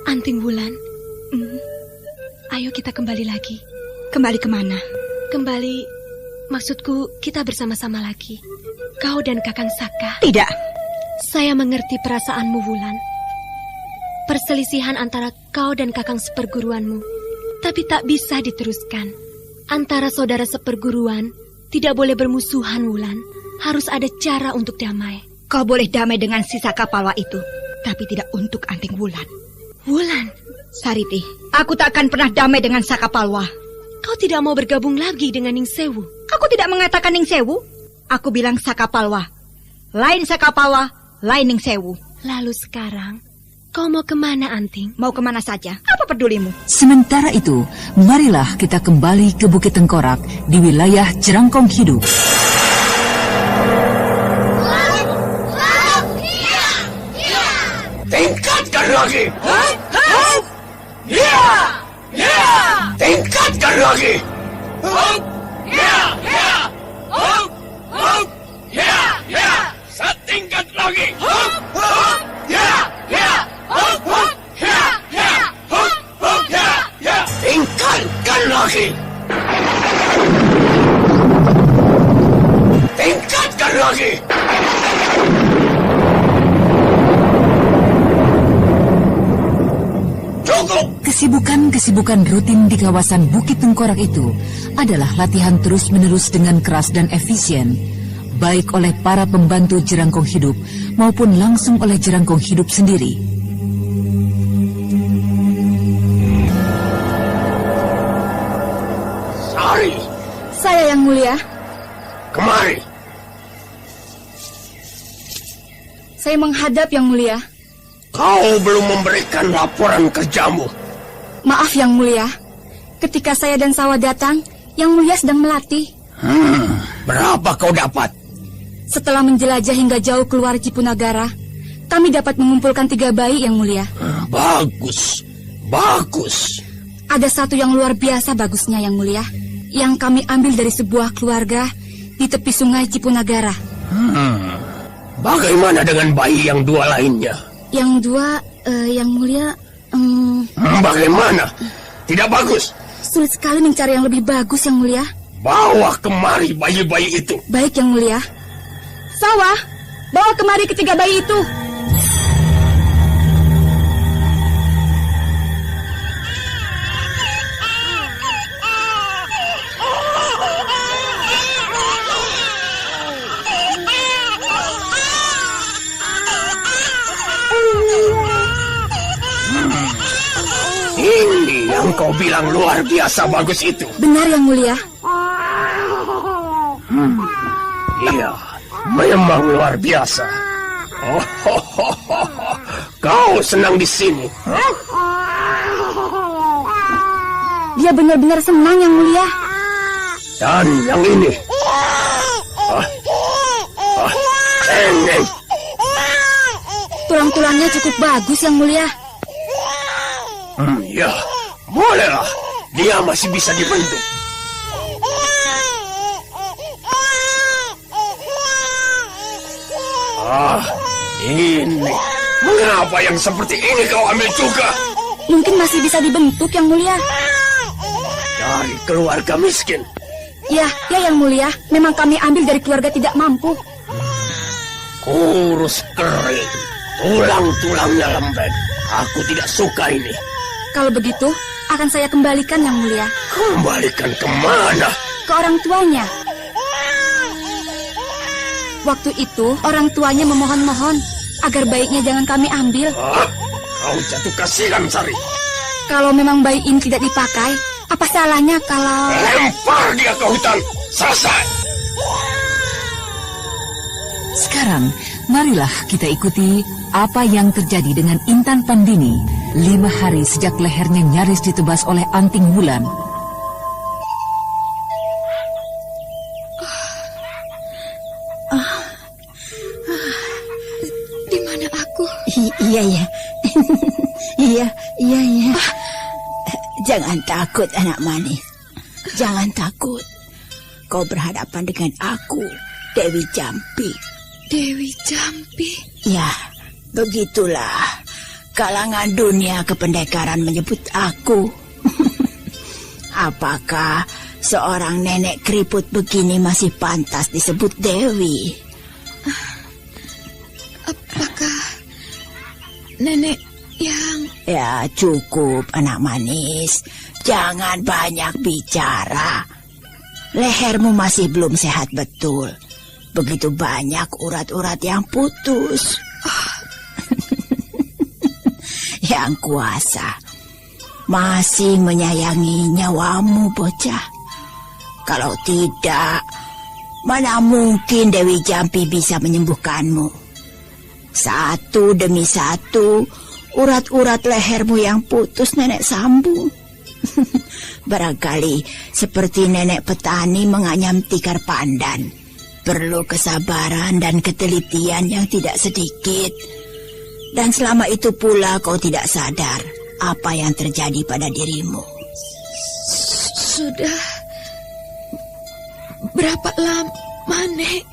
Anting Wulan, ayo kita kembali lagi. Kembali kemana? Kembali, maksudku kita bersama-sama lagi. Kau dan Kakang Saka. Tidak. Saya mengerti perasaanmu, Wulan. Perselisihan antara kau dan Kakang seperguruanmu, tapi tak bisa diteruskan. Antara saudara seperguruan tidak boleh bermusuhan, Wulan. Harus ada cara untuk damai. Kau boleh damai dengan si Saka Palwa itu, tapi tidak untuk Anting Wulan. Wulan, Sariti, aku tak akan pernah damai dengan Saka Palwa. Kau tidak mau bergabung lagi dengan Ning Sewu? Aku tidak mengatakan Ning Sewu. Aku bilang Saka Palwa. Lain Saka Palwa, lain Ning Sewu. Lalu sekarang, kau mau kemana, Anting? Mau kemana saja, apa pedulimu? Sementara itu, marilah kita kembali ke Bukit Tengkorak di wilayah Jerangkong Hidup. Tingkatkan lagi. Ya. Tingkatkan lagi. Ya. Setingkat lagi. Ya. Tingkatkan lagi. Tingkatkan lagi. Kesibukan rutin di kawasan Bukit Tengkorak itu adalah latihan terus-menerus dengan keras dan efisien, baik oleh para pembantu Jerangkong Hidup maupun langsung oleh Jerangkong Hidup sendiri. Sari. Saya yang mulia. Kemari. Saya menghadap yang mulia. Kau belum memberikan laporan kerjamu. Maaf yang mulia. Ketika saya dan Sawa datang, yang mulia sedang melatih. Berapa kau dapat? Setelah menjelajah hingga jauh keluar Cipunagara, kami dapat mengumpulkan 3 bayi yang mulia. Bagus. Ada satu yang luar biasa bagusnya yang mulia, yang kami ambil dari sebuah keluarga di tepi sungai Cipunagara. Bagaimana dengan bayi yang 2 lainnya? Yang 2, yang mulia... Bagaimana? Tidak bagus. Sulit sekali mencari yang lebih bagus yang mulia. Bawa kemari bayi-bayi itu. Baik yang mulia. Sawa, bawa kemari 3 bayi itu. Ini yang kau bilang luar biasa bagus itu. Benar yang mulia. Iya, memang luar biasa. Kau senang di sini. Dia benar-benar senang yang mulia. Dan yang ini. Cengeng. Tulang-tulangnya cukup bagus yang mulia. Ya, bolehlah. Dia masih bisa dibentuk. Ini. Mengapa yang seperti ini kau ambil juga? Mungkin masih bisa dibentuk yang mulia. Dari keluarga miskin. Ya yang mulia. Memang kami ambil dari keluarga tidak mampu. Kurus kering. Tulang-tulangnya lembek. Aku tidak suka ini. Kalau begitu, akan saya kembalikan yang mulia. Kembalikan kemana? Ke orang tuanya. Waktu itu orang tuanya memohon-mohon agar bayinya jangan kami ambil. Kau jatuh kasihan, Sari. Kalau memang bayi ini tidak dipakai, apa salahnya kalau... Lempar dia ke hutan. Selesai. Sekarang, marilah kita ikuti apa yang terjadi dengan Intan Pandini 5 hari sejak lehernya nyaris ditebas oleh anting bulan. Di mana aku? Iya. Iya. Jangan takut, anak manis. Jangan takut. Kau berhadapan dengan aku, Dewi Jampi. Dewi Jampi? Ya, begitulah. Kalangan dunia kependekaran menyebut aku. Apakah seorang nenek keriput begini masih pantas disebut Dewi? Apakah nenek yang... Ya, cukup, anak manis. Jangan banyak bicara. Lehermu masih belum sehat betul. Begitu banyak urat-urat yang putus. Yang kuasa masih menyayangi nyawamu, bocah. Kalau tidak, mana mungkin Dewi Jampi bisa menyembuhkanmu. Satu demi satu, urat-urat lehermu yang putus nenek sambung. Barangkali seperti nenek petani menganyam tikar pandan. Perlu kesabaran dan ketelitian yang tidak sedikit. Dan selama itu pula kau tidak sadar apa yang terjadi pada dirimu. Sudah berapa lama, Nek?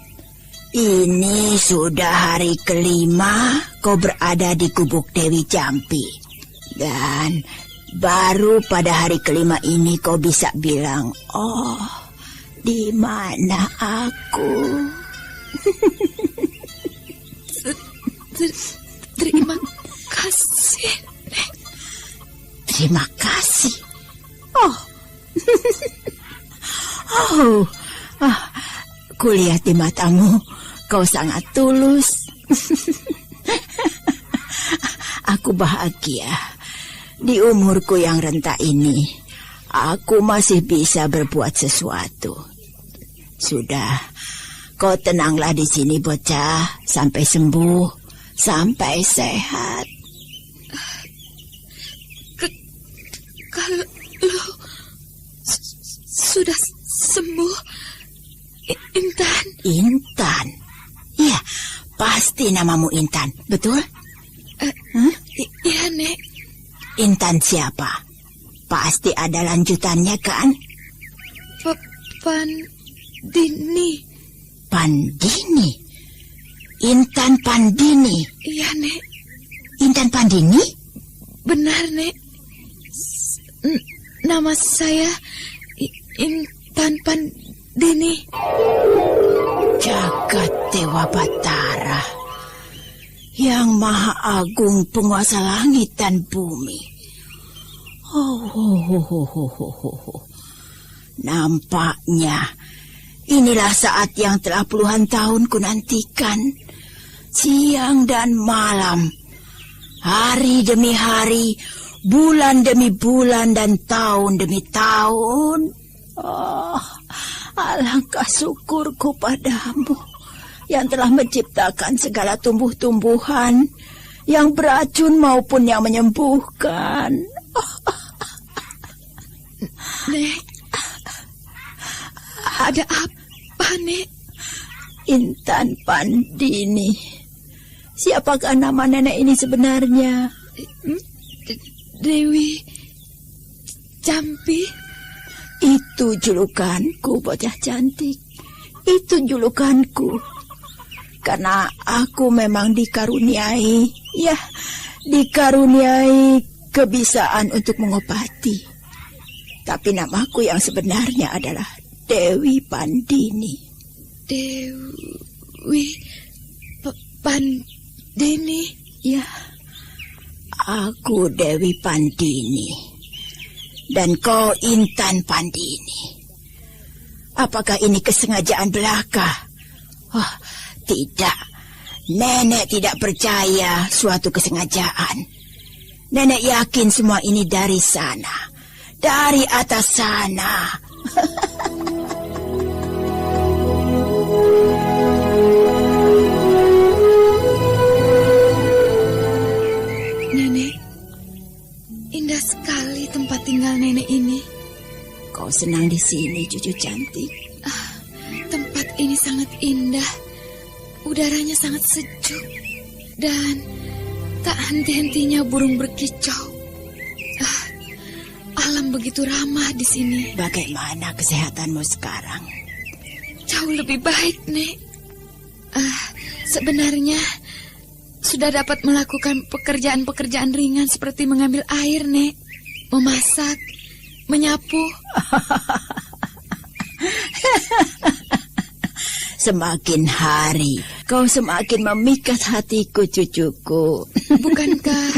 Ini sudah hari kelima kau berada di gubuk Dewi Jampi. Dan baru pada hari kelima ini kau bisa bilang, oh, di mana aku? Terima kasih, Nek. Terima kasih. Kulihat di matamu kau sangat tulus. Aku bahagia. Di umurku yang renta ini, aku masih bisa berbuat sesuatu. Sudah, kau tenanglah di sini, bocah, sampai sembuh, sampai sehat. Kalau sudah sembuh, Intan? Intan? Ya, pasti namamu Intan, betul? Iya, Nek. Intan siapa? Pasti ada lanjutannya, kan? Pandini. Pandini? Intan Pandini? Iya, Nek. Intan Pandini? Benar, Nek. Nama saya Intan Pandini. Jagat Dewa Batara, yang Maha Agung, penguasa langit dan bumi. Nampaknya inilah saat yang telah puluhan tahun ku nantikan. Siang dan malam, hari demi hari, bulan demi bulan, dan tahun demi tahun. Alangkah syukurku padamu yang telah menciptakan segala tumbuh-tumbuhan, yang beracun maupun yang menyembuhkan. Nek, ada apa, Nek? Intan Pandini. Siapakah nama nenek ini sebenarnya? Dewi Jampi. Itu julukanku, bocah cantik. Itu julukanku. Karena aku memang dikaruniai kebisaan untuk mengobati. Tapi namaku yang sebenarnya adalah Dewi Pandini. Dewi Pandini? Ya, aku Dewi Pandini. Dan kau Intan Pandini. Apakah ini kesengajaan belaka? Tidak, nenek tidak percaya suatu kesengajaan. Nenek yakin semua ini dari sana, dari atas sana. Nenek, indah sekali tempat tinggal nenek ini. Kau senang di sini, cucu cantik? Tempat ini sangat indah. Udaranya sangat sejuk. Dan tak henti-hentinya burung berkicau. Alam begitu ramah di sini. Bagaimana kesehatanmu sekarang? Jauh lebih baik, Nek. Sebenarnya sudah dapat melakukan pekerjaan-pekerjaan ringan seperti mengambil air, Nek. Memasak, menyapu. Semakin hari, kau semakin memikat hatiku, cucuku. Bukankah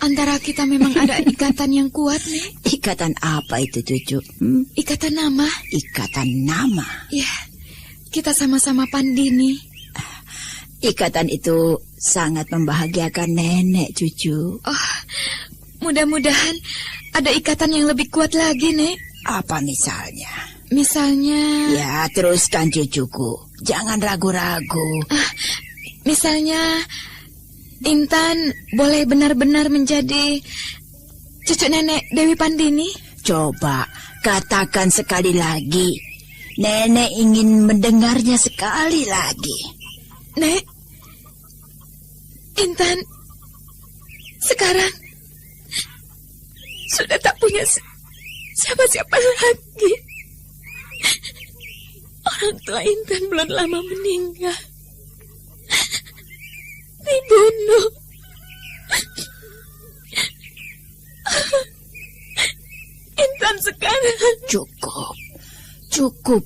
antara kita memang ada ikatan yang kuat, Nek? Ikatan apa itu, cucu? Ikatan nama. Ikatan nama? Ya, kita sama-sama Pandini. Ikatan itu sangat membahagiakan nenek, cucu. Mudah-mudahan ada ikatan yang lebih kuat lagi, Nek. Apa misalnya? Misalnya... Ya, teruskan, cucuku. Jangan ragu-ragu. Misalnya, Intan boleh benar-benar menjadi cucu nenek Dewi Pandini? Coba, katakan sekali lagi. Nenek ingin mendengarnya sekali lagi. Nek, Intan sekarang sudah tak punya siapa-siapa lagi. Orang tua Intan belum lama meninggal. Dibunuh. Intan sekarang... Cukup.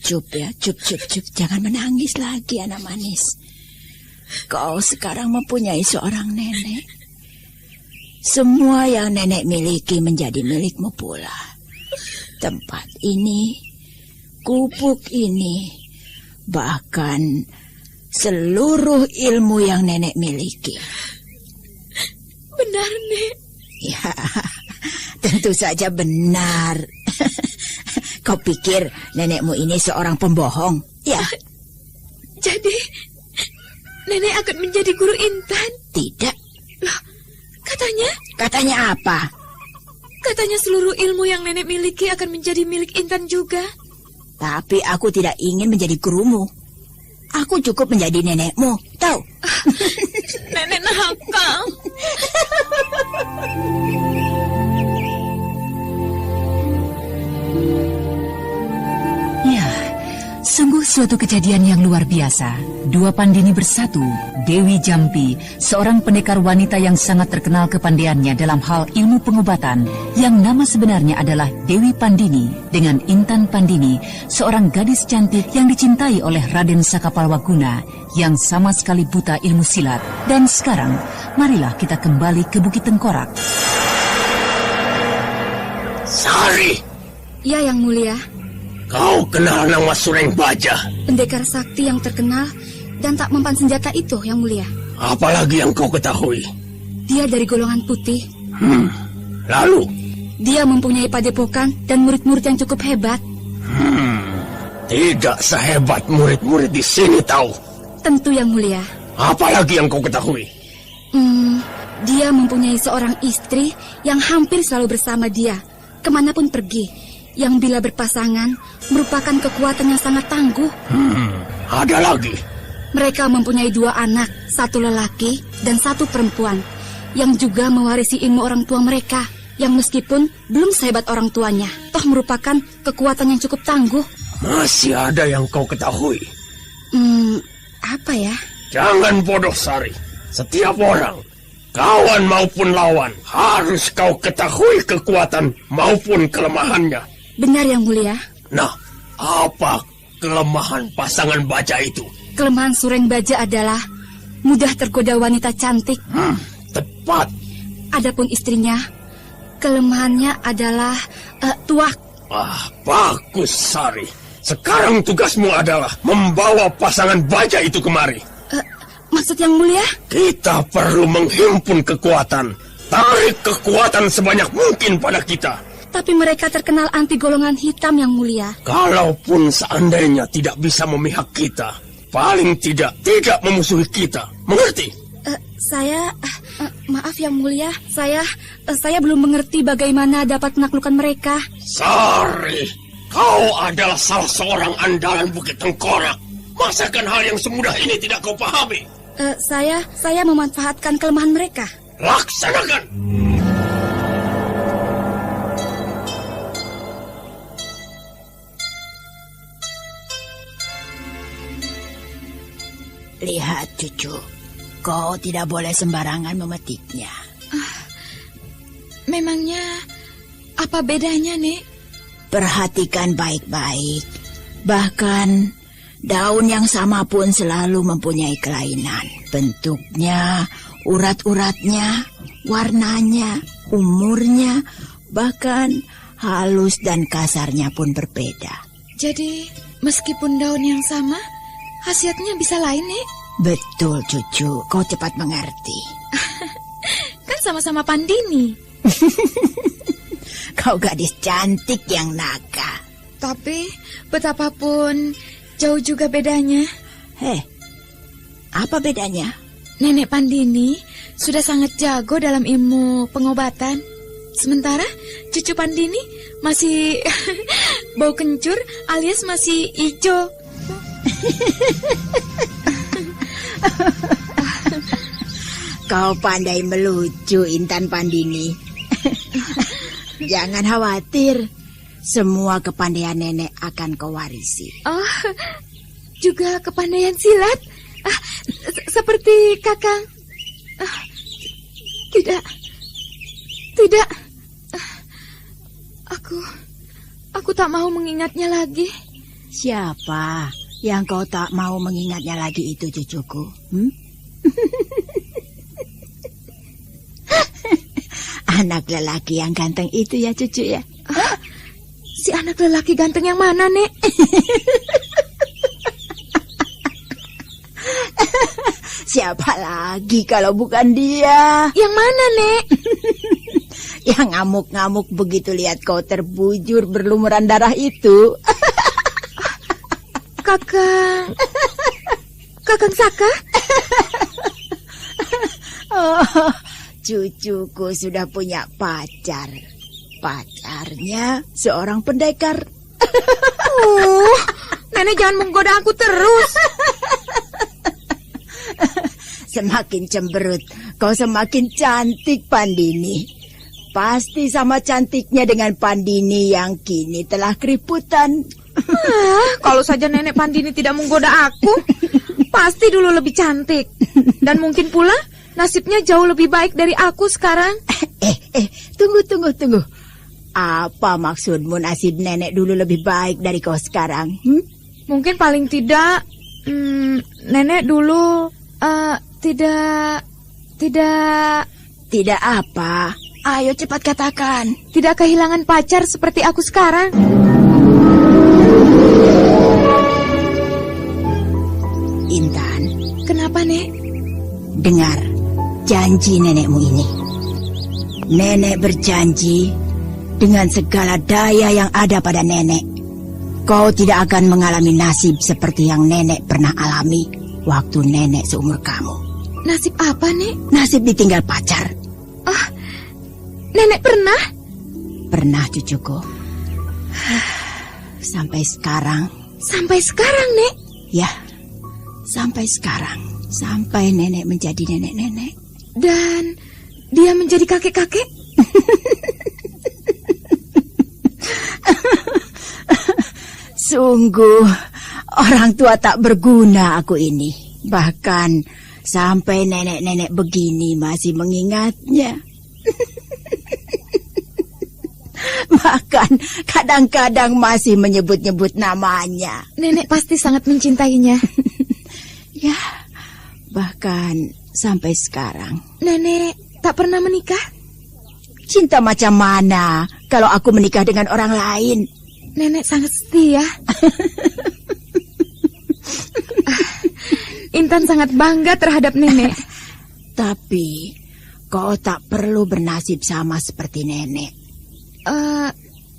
Cup ya, cup. Jangan menangis lagi, anak manis. Kau sekarang mempunyai seorang nenek. Semua yang nenek miliki menjadi milikmu pula. Tempat ini, gubuk ini, bahkan seluruh ilmu yang nenek miliki. Benar, Nek? Ya, tentu saja benar. Kau pikir nenekmu ini seorang pembohong? Ya. Jadi, nenek akan menjadi guru Intan? Tidak. Loh, katanya? Katanya apa? Katanya seluruh ilmu yang nenek miliki akan menjadi milik Intan juga. Tapi aku tidak ingin menjadi gurumu. Aku cukup menjadi nenekmu, tahu? Nenek nakal. Ya, sungguh suatu kejadian yang luar biasa. Dua Pandini bersatu, Dewi Jampi, seorang pendekar wanita yang sangat terkenal kepandaiannya dalam hal ilmu pengobatan, yang nama sebenarnya adalah Dewi Pandini, dengan Intan Pandini, seorang gadis cantik yang dicintai oleh Raden Sakapalwaguna, yang sama sekali buta ilmu silat. Dan sekarang, marilah kita kembali ke Bukit Tengkorak. Sari! Ya, Yang Mulia. Kau kenal nama Sureng Baja? Pendekar sakti yang terkenal dan tak mempan senjata itu, Yang Mulia. Apalagi yang kau ketahui? Dia dari golongan putih. Lalu? Dia mempunyai padepokan dan murid-murid yang cukup hebat. Tidak sehebat murid-murid di sini, tahu? Tentu, Yang Mulia. Apalagi yang kau ketahui? Dia mempunyai seorang istri yang hampir selalu bersama dia, kemanapun pergi. Yang bila berpasangan merupakan kekuatan yang sangat tangguh. Ada lagi? Mereka mempunyai 2 anak, 1 lelaki dan 1 perempuan, yang juga mewarisi ilmu orang tua mereka, yang meskipun belum sehebat orang tuanya, toh merupakan kekuatan yang cukup tangguh. Masih ada yang kau ketahui? Apa ya? Jangan bodoh, Sari. Setiap orang, kawan maupun lawan, harus kau ketahui kekuatan maupun kelemahannya. Benar, Yang Mulia. Nah, apa kelemahan pasangan Baja itu? Kelemahan Sureng Baja adalah mudah tergoda wanita cantik. Tepat. Adapun istrinya, kelemahannya adalah tuak. Bagus, Sari. Sekarang tugasmu adalah membawa pasangan baja itu kemari. Maksud Yang Mulia? Kita perlu menghimpun kekuatan. Tarik kekuatan sebanyak mungkin pada kita. Tapi mereka terkenal anti golongan hitam, Yang Mulia. Kalaupun seandainya tidak bisa memihak kita, paling tidak memusuhi kita. Mengerti? Maaf Yang Mulia, saya belum mengerti bagaimana dapat menaklukkan mereka. Sari, kau adalah salah seorang andalan Bukit Tengkorak. Masakan hal yang semudah ini tidak kau pahami? Saya memanfaatkan kelemahan mereka. Laksanakan! Lihat cucu, kau tidak boleh sembarangan memetiknya. Memangnya apa bedanya, Nek? Perhatikan baik-baik. Bahkan daun yang sama pun selalu mempunyai kelainan. Bentuknya, urat-uratnya, warnanya, umurnya, bahkan halus dan kasarnya pun berbeda. Jadi, meskipun daun yang sama, khasiatnya bisa lain, Nek? Betul, cucu. Kau cepat mengerti. Kan sama-sama Pandini. Kau gadis cantik yang naga. Tapi, betapapun jauh juga bedanya. Apa bedanya? Nenek Pandini sudah sangat jago dalam ilmu pengobatan. Sementara cucu Pandini masih bau kencur alias masih hijau. Kau pandai melucu, Intan Pandini. Jangan khawatir, semua kepandaian nenek akan kau warisi. Oh, juga kepandaian silat? Seperti Kakang? Tidak. Aku tak mau mengingatnya lagi. Siapa yang kau tak mau mengingatnya lagi itu, cucuku? Anak lelaki yang ganteng itu ya, cucu ya? Si anak lelaki ganteng yang mana, Nek? Siapa lagi kalau bukan dia? Yang mana, Nek? Yang ngamuk-ngamuk begitu lihat kau terbujur berlumuran darah itu. Kakang Saka? Oh, cucuku sudah punya pacar. Pacarnya seorang pendekar. Nenek jangan menggoda aku terus. Semakin cemberut, kau semakin cantik, Pandini. Pasti sama cantiknya dengan Pandini yang kini telah keriputan. Kalau saja Nenek Pandini tidak menggoda aku, pasti dulu lebih cantik. Dan mungkin pula nasibnya jauh lebih baik dari aku sekarang. Tunggu. Apa maksudmu nasib nenek dulu lebih baik dari kau sekarang? Mungkin paling tidak nenek dulu tidak apa? Ayo cepat katakan. Tidak kehilangan pacar seperti aku sekarang. Intan. Kenapa, Nek? Dengar janji nenekmu ini. Nenek berjanji dengan segala daya yang ada pada nenek, kau tidak akan mengalami nasib seperti yang nenek pernah alami waktu nenek seumur kamu. Nasib apa, Nek? Nasib ditinggal pacar. Nenek pernah? Pernah, cucuku. Sampai sekarang. Sampai sekarang, Nek? Ya, sampai sekarang. Sampai nenek menjadi nenek-nenek. Dan dia menjadi kakek-kakek? Sungguh, orang tua tak berguna aku ini. Bahkan sampai nenek-nenek begini masih mengingatnya. Bahkan kadang-kadang masih menyebut-nyebut namanya. Nenek pasti sangat mencintainya. Ya, bahkan sampai sekarang. Nenek tak pernah menikah? Cinta macam mana kalau aku menikah dengan orang lain? Nenek sangat setia. Intan sangat bangga terhadap nenek. Tapi kau tak perlu bernasib sama seperti nenek.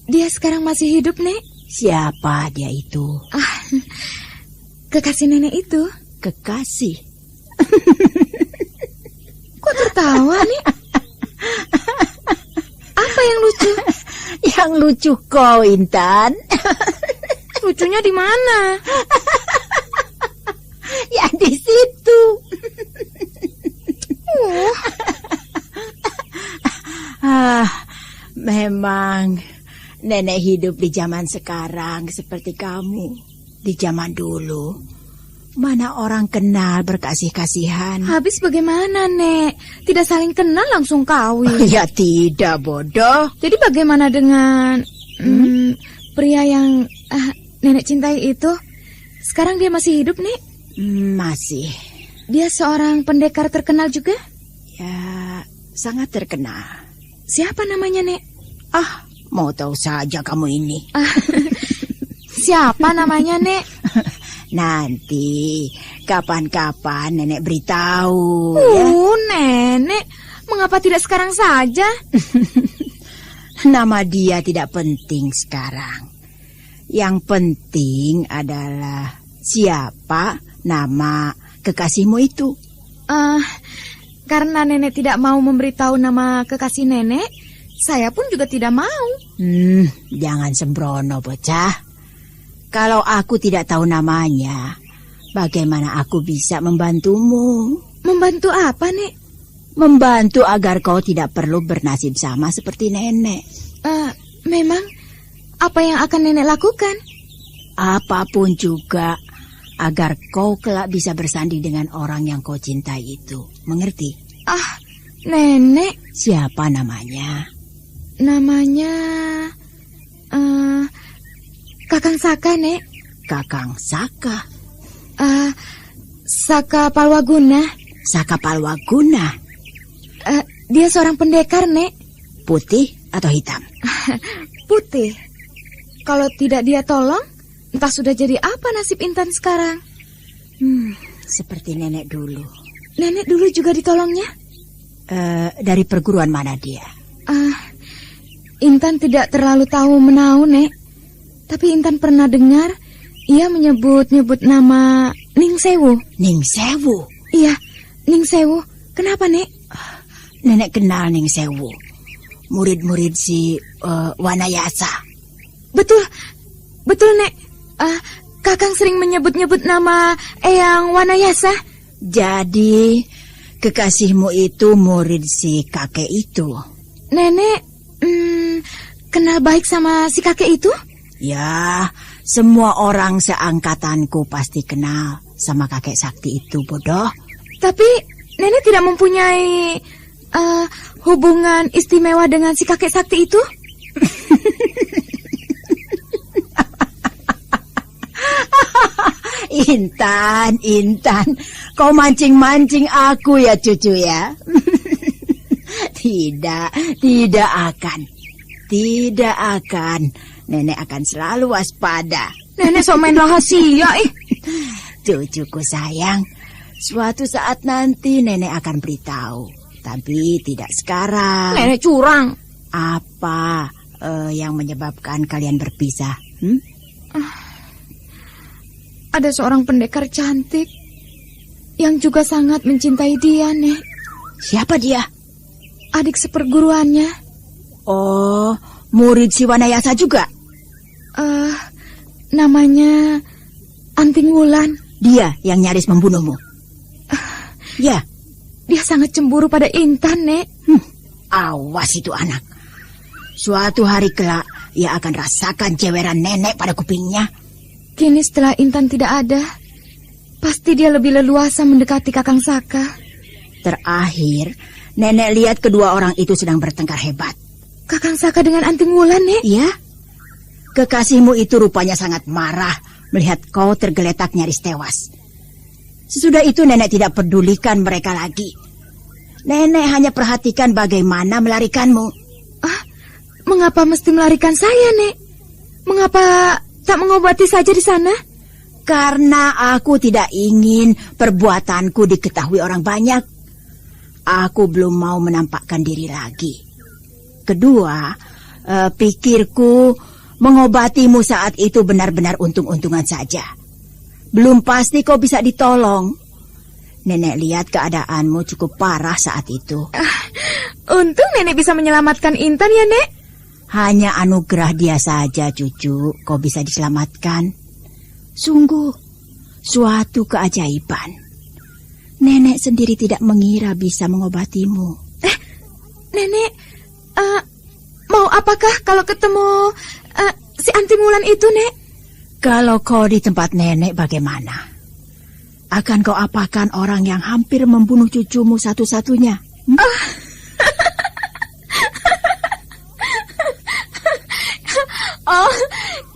Dia sekarang masih hidup, Nek? Siapa dia itu? Kekasih nenek itu. Kekasih? Kok tertawa, Nek? Apa yang lucu? Yang lucu kau, Intan. Lucunya di mana? Ya di situ. Memang nenek hidup di zaman sekarang seperti kamu. Di zaman dulu, mana orang kenal berkasih-kasihan. Habis bagaimana, Nek? Tidak saling kenal langsung kawin. Ya tidak, bodoh. Jadi bagaimana dengan pria yang nenek cintai itu? Sekarang dia masih hidup, Nek? Masih. Dia seorang pendekar terkenal juga? Ya, sangat terkenal. Siapa namanya, Nek? Mau tahu saja kamu ini. Siapa namanya, Nek? Nanti, kapan-kapan nenek beritahu. Nenek, mengapa tidak sekarang saja? Nama dia tidak penting sekarang. Yang penting adalah siapa nama kekasihmu itu. Karena nenek tidak mau memberitahu nama kekasih nenek, saya pun juga tidak mau. Jangan sembrono, bocah. Kalau aku tidak tahu namanya, bagaimana aku bisa membantumu? Membantu apa, Nek? Membantu agar kau tidak perlu bernasib sama seperti nenek. Memang apa yang akan nenek lakukan? Apapun juga, agar kau kelak bisa bersanding dengan orang yang kau cintai itu. Mengerti? Nenek. Siapa namanya? Namanya Kakang Saka, Nek. Kakang Saka? Saka Palwaguna. Saka Palwaguna? Dia seorang pendekar, Nek. Putih atau hitam? Putih. Kalau tidak dia tolong, entah sudah jadi apa nasib Intan sekarang. Seperti nenek dulu. Nenek dulu juga ditolongnya? Dari perguruan mana dia? Intan tidak terlalu tahu menau, Nek. Tapi Intan pernah dengar ia menyebut-nyebut nama Ning Sewu. Ning Sewu? Iya, Ning Sewu. Kenapa, Nek? Nenek kenal Ning Sewu. Murid-murid si Wanayasa. Betul, Nek. Kakang sering menyebut-nyebut nama Eyang Wanayasa. Jadi, kekasihmu itu murid si kakek itu? Nenek kenal baik sama si kakek itu? Ya, semua orang seangkatanku pasti kenal sama kakek sakti itu, bodoh. Tapi nenek tidak mempunyai hubungan istimewa dengan si kakek sakti itu? Intan, kau mancing-mancing aku ya, cucu ya. Tidak akan. Nenek akan selalu waspada. Nenek sok main rahasia, Cucuku sayang, suatu saat nanti nenek akan beritahu. Tapi tidak sekarang. Nenek curang. Apa yang menyebabkan kalian berpisah? Ada seorang pendekar cantik yang juga sangat mencintai dia, Nek. Siapa dia? Adik seperguruannya. Oh, murid si Wanayasa juga? Namanya Anting Wulan. Dia yang nyaris membunuhmu? Ya. Dia sangat cemburu pada Intan, Nek. Awas itu anak. Suatu hari kelak ia akan rasakan ceweran nenek pada kupingnya. Kini setelah Intan tidak ada, pasti dia lebih leluasa mendekati Kakang Saka. Terakhir, nenek lihat kedua orang itu sedang bertengkar hebat. Kakang Saka dengan Anting Wulan, Nek? Iya. Kekasihmu itu rupanya sangat marah melihat kau tergeletak nyaris tewas. Sesudah itu nenek tidak pedulikan mereka lagi. Nenek hanya perhatikan bagaimana melarikanmu. Mengapa mesti melarikan saya, Nek? Mengapa tak mengobati saja di sana? Karena aku tidak ingin perbuatanku diketahui orang banyak. Aku belum mau menampakkan diri lagi. Kedua, pikirku mengobatimu saat itu benar-benar untung-untungan saja. Belum pasti kau bisa ditolong. Nenek lihat keadaanmu cukup parah saat itu. Untung nenek bisa menyelamatkan Intan ya, Nek. Hanya anugerah dia saja, cucu, kau bisa diselamatkan. Sungguh, suatu keajaiban. Nenek sendiri tidak mengira bisa mengobatimu. Nenek, mau apakah kalau ketemu si Antingulan itu, Nek? Kalau kau di tempat nenek bagaimana? Akan kau apakan orang yang hampir membunuh cucumu satu-satunya? Oh,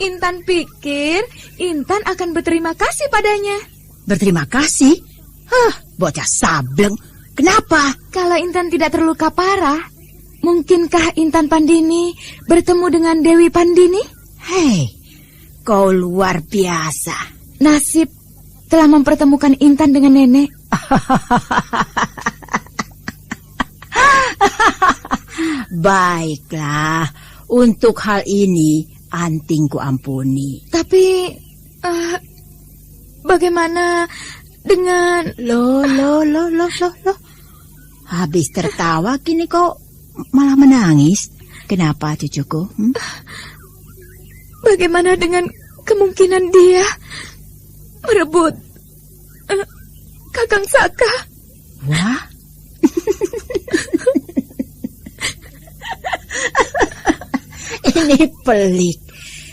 Intan pikir Intan akan berterima kasih padanya. Berterima kasih? Bocah sableng. Kenapa? Kalau Intan tidak terluka parah, mungkinkah Intan Pandini bertemu dengan Dewi Pandini? Hei, kau luar biasa. Nasib telah mempertemukan Intan dengan nenek. Baiklah, untuk hal ini Anting ku ampuni. Tapi bagaimana dengan... Loh. Habis tertawa kini kok malah menangis. Kenapa, cucuku? Bagaimana dengan kemungkinan dia merebut Kakang Saka? Wah. Ini pelik.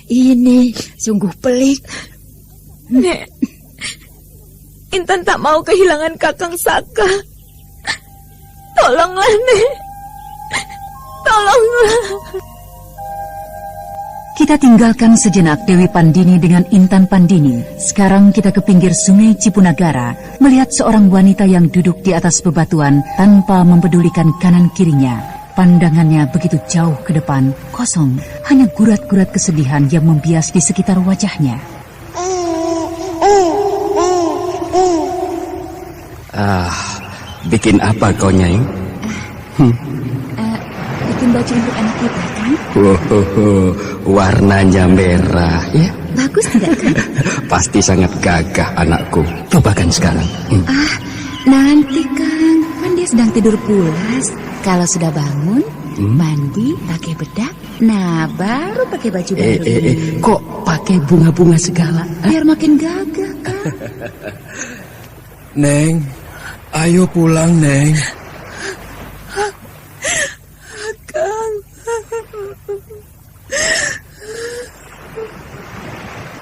Ini sungguh pelik. Nek, Intan tak mau kehilangan Kakang Saka. Tolonglah, Nek. Tolonglah. Kita tinggalkan sejenak Dewi Pandini dengan Intan Pandini. Sekarang kita ke pinggir sungai Cipunagara, melihat seorang wanita yang duduk di atas bebatuan tanpa mempedulikan kanan kirinya. Pandangannya begitu jauh ke depan, kosong, hanya gurat-gurat kesedihan yang membias di sekitar wajahnya. Bikin apa kau, Nyai? Bikin baju untuk anak kita, kan? Warnanya merah, ya? Bagus tidak, kan? Pasti sangat gagah anakku. Cobakan sekarang. Nanti, Kang. Kan dia sedang tidur pulas. Kalau sudah bangun, mandi, pakai bedak. Nah, baru pakai baju baru. Kok pakai bunga-bunga segala? Biar makin gagah, Kang. Neng, ayo pulang, Neng. Kang.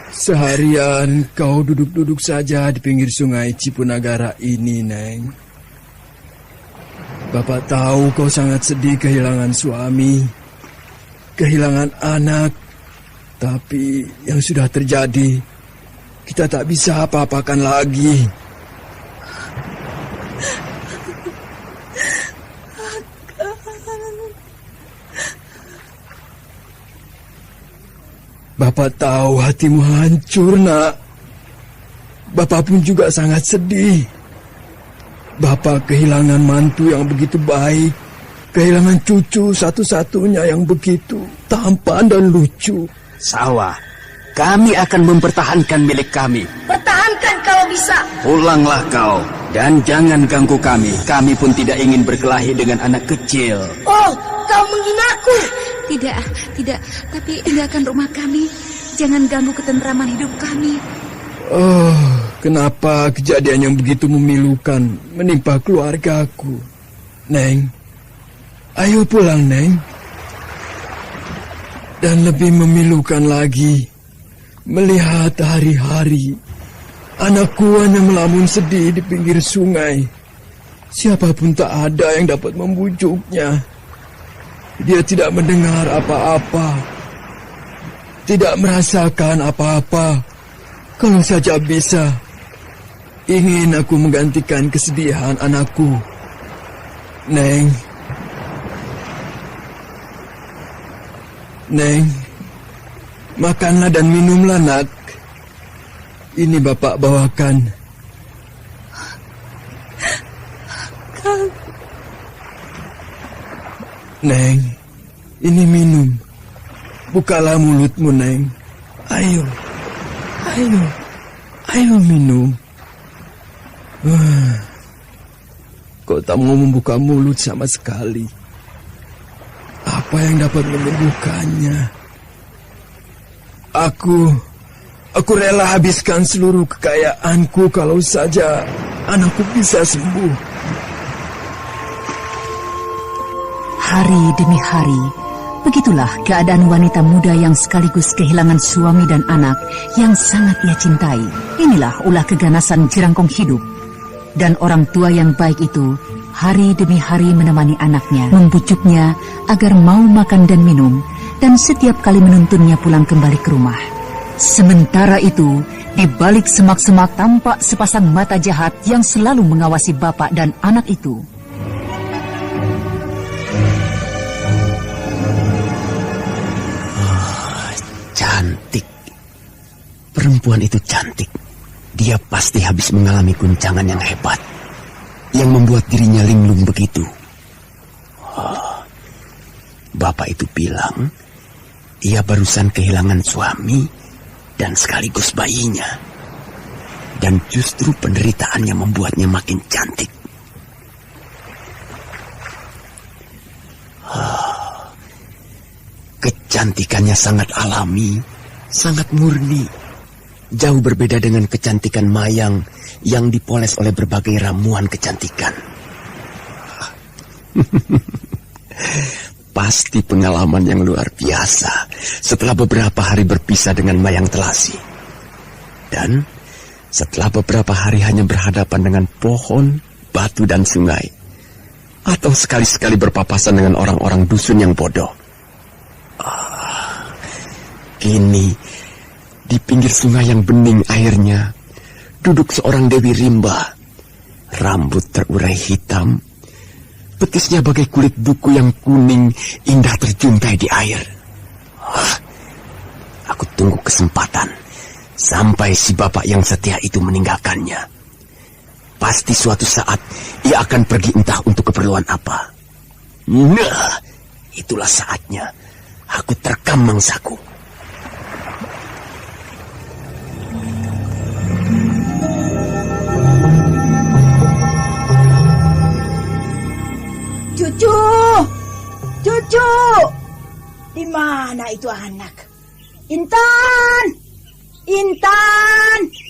Seharian kau duduk-duduk saja di pinggir sungai Cipunagara ini, Neng. Bapak tahu kau sangat sedih kehilangan suami, kehilangan anak. Tapi yang sudah terjadi, kita tak bisa apa-apakan lagi. Bapak tahu hatimu hancur, nak. Bapak pun juga sangat sedih. Bapak kehilangan mantu yang begitu baik, kehilangan cucu satu-satunya yang begitu tampan dan lucu. Sawah, kami akan mempertahankan milik kami. Pertahankan kalau bisa. Pulanglah kau, dan jangan ganggu kami. Kami pun tidak ingin berkelahi dengan anak kecil. Oh, kau menghinaku. Tidak, tapi tinggalkan rumah kami. Jangan ganggu ketentraman hidup kami. Oh, kenapa kejadian yang begitu memilukan menimpa keluargaku? Neng, ayo pulang, Neng. Dan lebih memilukan lagi, melihat hari-hari anakku hanya melamun sedih di pinggir sungai. Siapapun tak ada yang dapat membujuknya. Dia tidak mendengar apa-apa, tidak merasakan apa-apa. Kalau saja bisa, ingin aku menggantikan kesedihan anakku. Neng. Makanlah dan minumlah, nak. Ini Bapak bawakan. Kang. Neng, ini minum. Bukalah mulutmu, Neng. Ayo. Ayo minum. Kau tak mau membuka mulut sama sekali. Apa yang dapat menyembuhkannya? Aku rela habiskan seluruh kekayaanku kalau saja anakku bisa sembuh. Hari demi hari, begitulah keadaan wanita muda yang sekaligus kehilangan suami dan anak yang sangat ia cintai. Inilah ulah keganasan Jerangkong hidup. Dan orang tua yang baik itu hari demi hari menemani anaknya, membujuknya agar mau makan dan minum, dan setiap kali menuntunnya pulang kembali ke rumah. Sementara itu, di balik semak-semak tampak sepasang mata jahat yang selalu mengawasi bapak dan anak itu. Cantik. Perempuan itu cantik. Dia pasti habis mengalami guncangan yang hebat, yang membuat dirinya linglung begitu. Bapak itu bilang, ia barusan kehilangan suami dan sekaligus bayinya. Dan justru penderitaannya membuatnya makin cantik. Kecantikannya sangat alami, sangat murni. Jauh berbeda dengan kecantikan Mayang yang dipoles oleh berbagai ramuan kecantikan. Pasti pengalaman yang luar biasa setelah beberapa hari berpisah dengan Mayang Telasi. Dan setelah beberapa hari hanya berhadapan dengan pohon, batu, dan sungai. Atau sekali-sekali berpapasan dengan orang-orang dusun yang bodoh. Kini, di pinggir sungai yang bening airnya, duduk seorang Dewi Rimba. Rambut terurai hitam, betisnya bagai kulit buku yang kuning, indah terjuntai di air. Aku tunggu kesempatan sampai si bapak yang setia itu meninggalkannya. Pasti suatu saat ia akan pergi entah untuk keperluan apa. Nah, itulah saatnya aku terkam mangsaku. Cucu, di mana itu anak? Intan.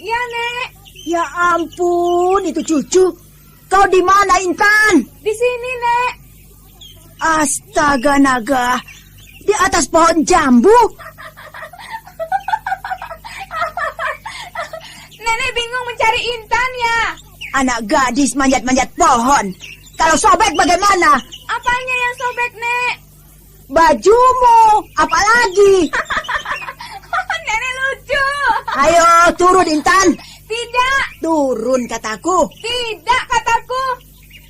Ya, Nek. Ya ampun, itu cucu. Kau di mana, Intan? Di sini, Nek. Astaga naga, di atas pohon jambu. Nenek bingung mencari Intan ya. Anak gadis manjat-manjat pohon. Kalau sobek bagaimana? Apanya yang sobek, Nek? Bajumu, apalagi? Nenek lucu. Ayo turun, Intan. Tidak. Turun kataku. Tidak kataku.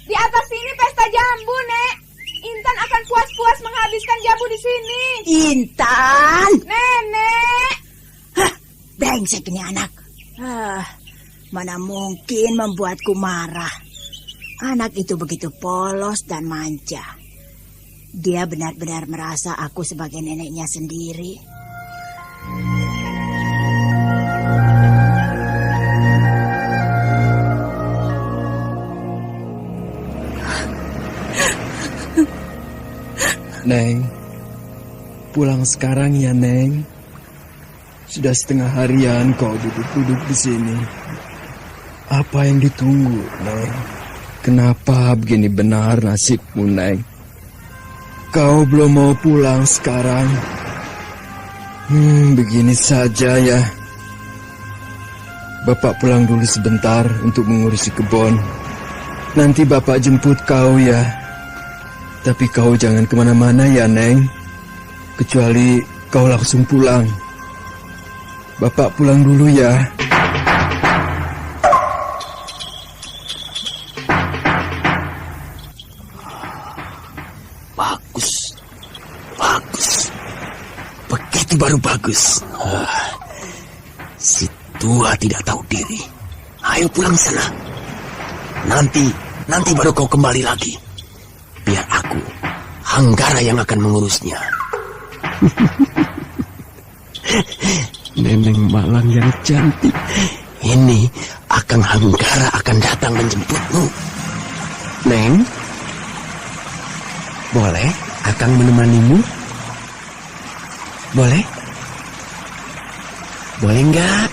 Di atas sini pesta jambu, Nek. Intan akan puas-puas menghabiskan jambu di sini. Intan. Nenek. Hah, brengsek ini anak. Mana mungkin membuatku marah. Anak itu begitu polos dan manja. Dia benar-benar merasa aku sebagai neneknya sendiri. Neng, pulang sekarang ya, Neng. Sudah setengah harian kau duduk-duduk di sini. Apa yang ditunggu, Neng? Kenapa begini benar nasibmu, Neng? Kau belum mau pulang sekarang? Begini saja ya. Bapak pulang dulu sebentar untuk mengurusi kebun. Nanti Bapak jemput kau ya. Tapi kau jangan kemana-mana ya, Neng. Kecuali kau langsung pulang. Bapak pulang dulu ya. Bagus. itu baru bagus. Si tua tidak tahu diri. Ayo pulang sana. Nanti baru kau kembali lagi. Biar aku, Hanggara, yang akan mengurusnya. Neneng malang yang cantik. Ini Akang Hanggara akan datang menjemputmu. Neng, boleh Akang menemanimu? Boleh? Boleh enggak?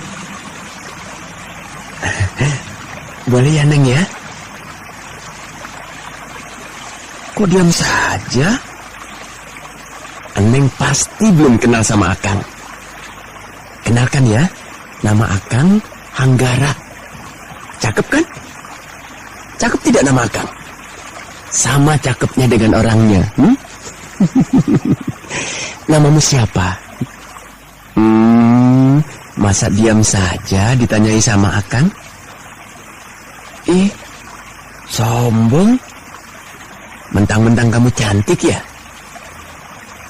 Boleh ya, Neng ya? Kok diam saja? Neng pasti belum kenal sama Akang. Kenalkan ya, nama Akang Hanggara. Cakep kan? Cakep tidak nama Akang? Sama cakepnya dengan orangnya. Namamu siapa? Masa diam saja ditanyai sama Akang? Ih, sombong. Mentang-mentang kamu cantik ya?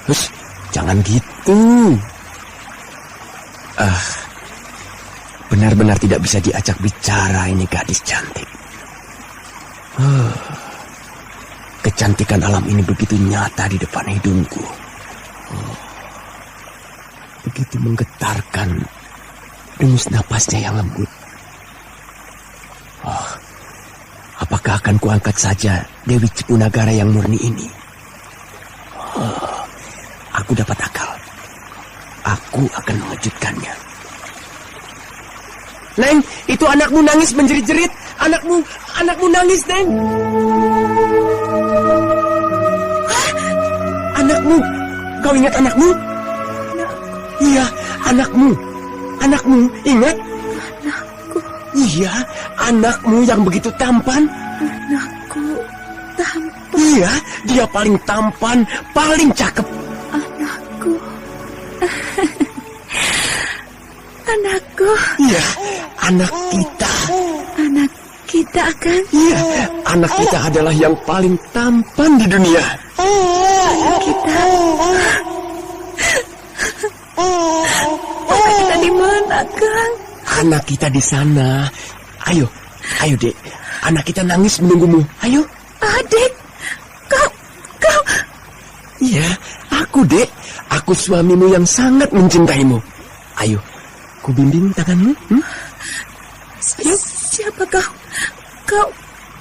Terus, jangan gitu. Benar-benar tidak bisa diajak bicara ini gadis cantik. Kecantikan alam ini begitu nyata di depan hidungku. Begitu menggetarkan dengus napasnya yang lembut. Apakah akan kuangkat saja Dewi Cipunagara yang murni ini? Aku dapat akal. Aku akan mengejutkannya. Neng, itu anakmu nangis menjerit-jerit. Anakmu nangis, Neng. Anakmu, kau ingat anakmu? Iya, anakmu, ingat? Anakku. Iya, anakmu yang begitu tampan. Anakku tampan. Iya, dia paling tampan, paling cakep. Anakku. Anakku. Iya, anak kita. Anak kita, Kang? Iya, anak kita adalah yang paling tampan di dunia. Anak kita. Anak kita di mana, Kang? Anak kita di sana. Ayo, Dek. Anak kita nangis menunggumu. Ayo. Adik, kau. Iya, aku, Dek. Aku suamimu yang sangat mencintaimu. Ayo, ku bimbing tanganmu. Siapa kau?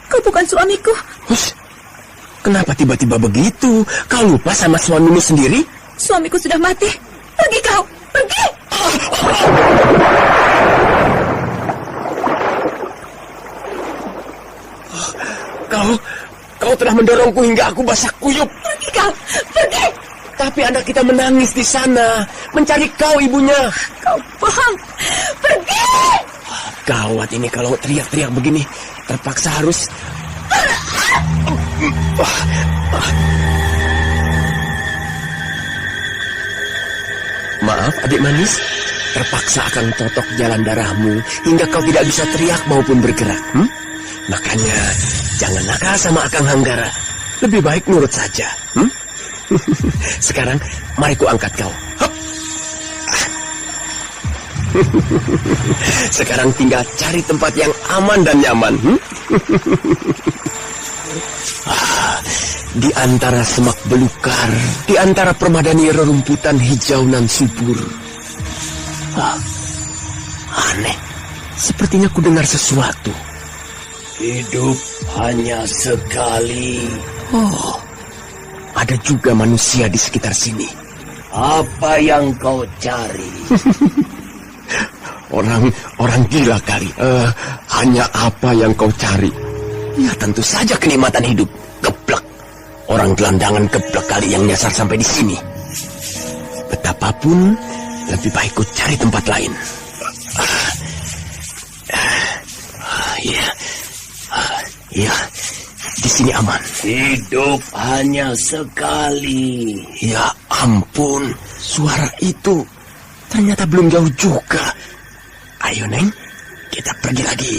Kau bukan suamiku. Hush, kenapa tiba-tiba begitu? Kau lupa sama suamimu sendiri? Suamiku sudah mati. Pergi kau, pergi. Kau telah mendorongku hingga aku basah kuyup. Pergi kau, pergi. Tapi anak kita menangis di sana, mencari kau ibunya. Kau bohong, pergi. Gawat ini kalau teriak-teriak begini, terpaksa harus. Maaf, adik manis. Terpaksa akan totok jalan darahmu hingga kau tidak bisa teriak maupun bergerak. Makanya jangan nakal sama Akang Hanggara. Lebih baik nurut saja. Sekarang mari ku angkat kau. Sekarang tinggal cari tempat yang aman dan nyaman. Di antara semak belukar, di antara permadani rerumputan hijau nan subur. Aneh, sepertinya ku dengar sesuatu. Hidup hanya sekali. Oh, ada juga manusia di sekitar sini. Apa yang kau cari? Orang gila kali. Hanya apa yang kau cari? Ya tentu saja kenikmatan hidup. Geblek. Orang gelandangan geblek kali yang nyasar sampai di sini. Betapapun, lebih baik ku cari tempat lain. Iya, di sini aman. Hidup hanya sekali. Ya ampun, suara itu ternyata belum jauh juga. Ayo, Neng, kita pergi lagi.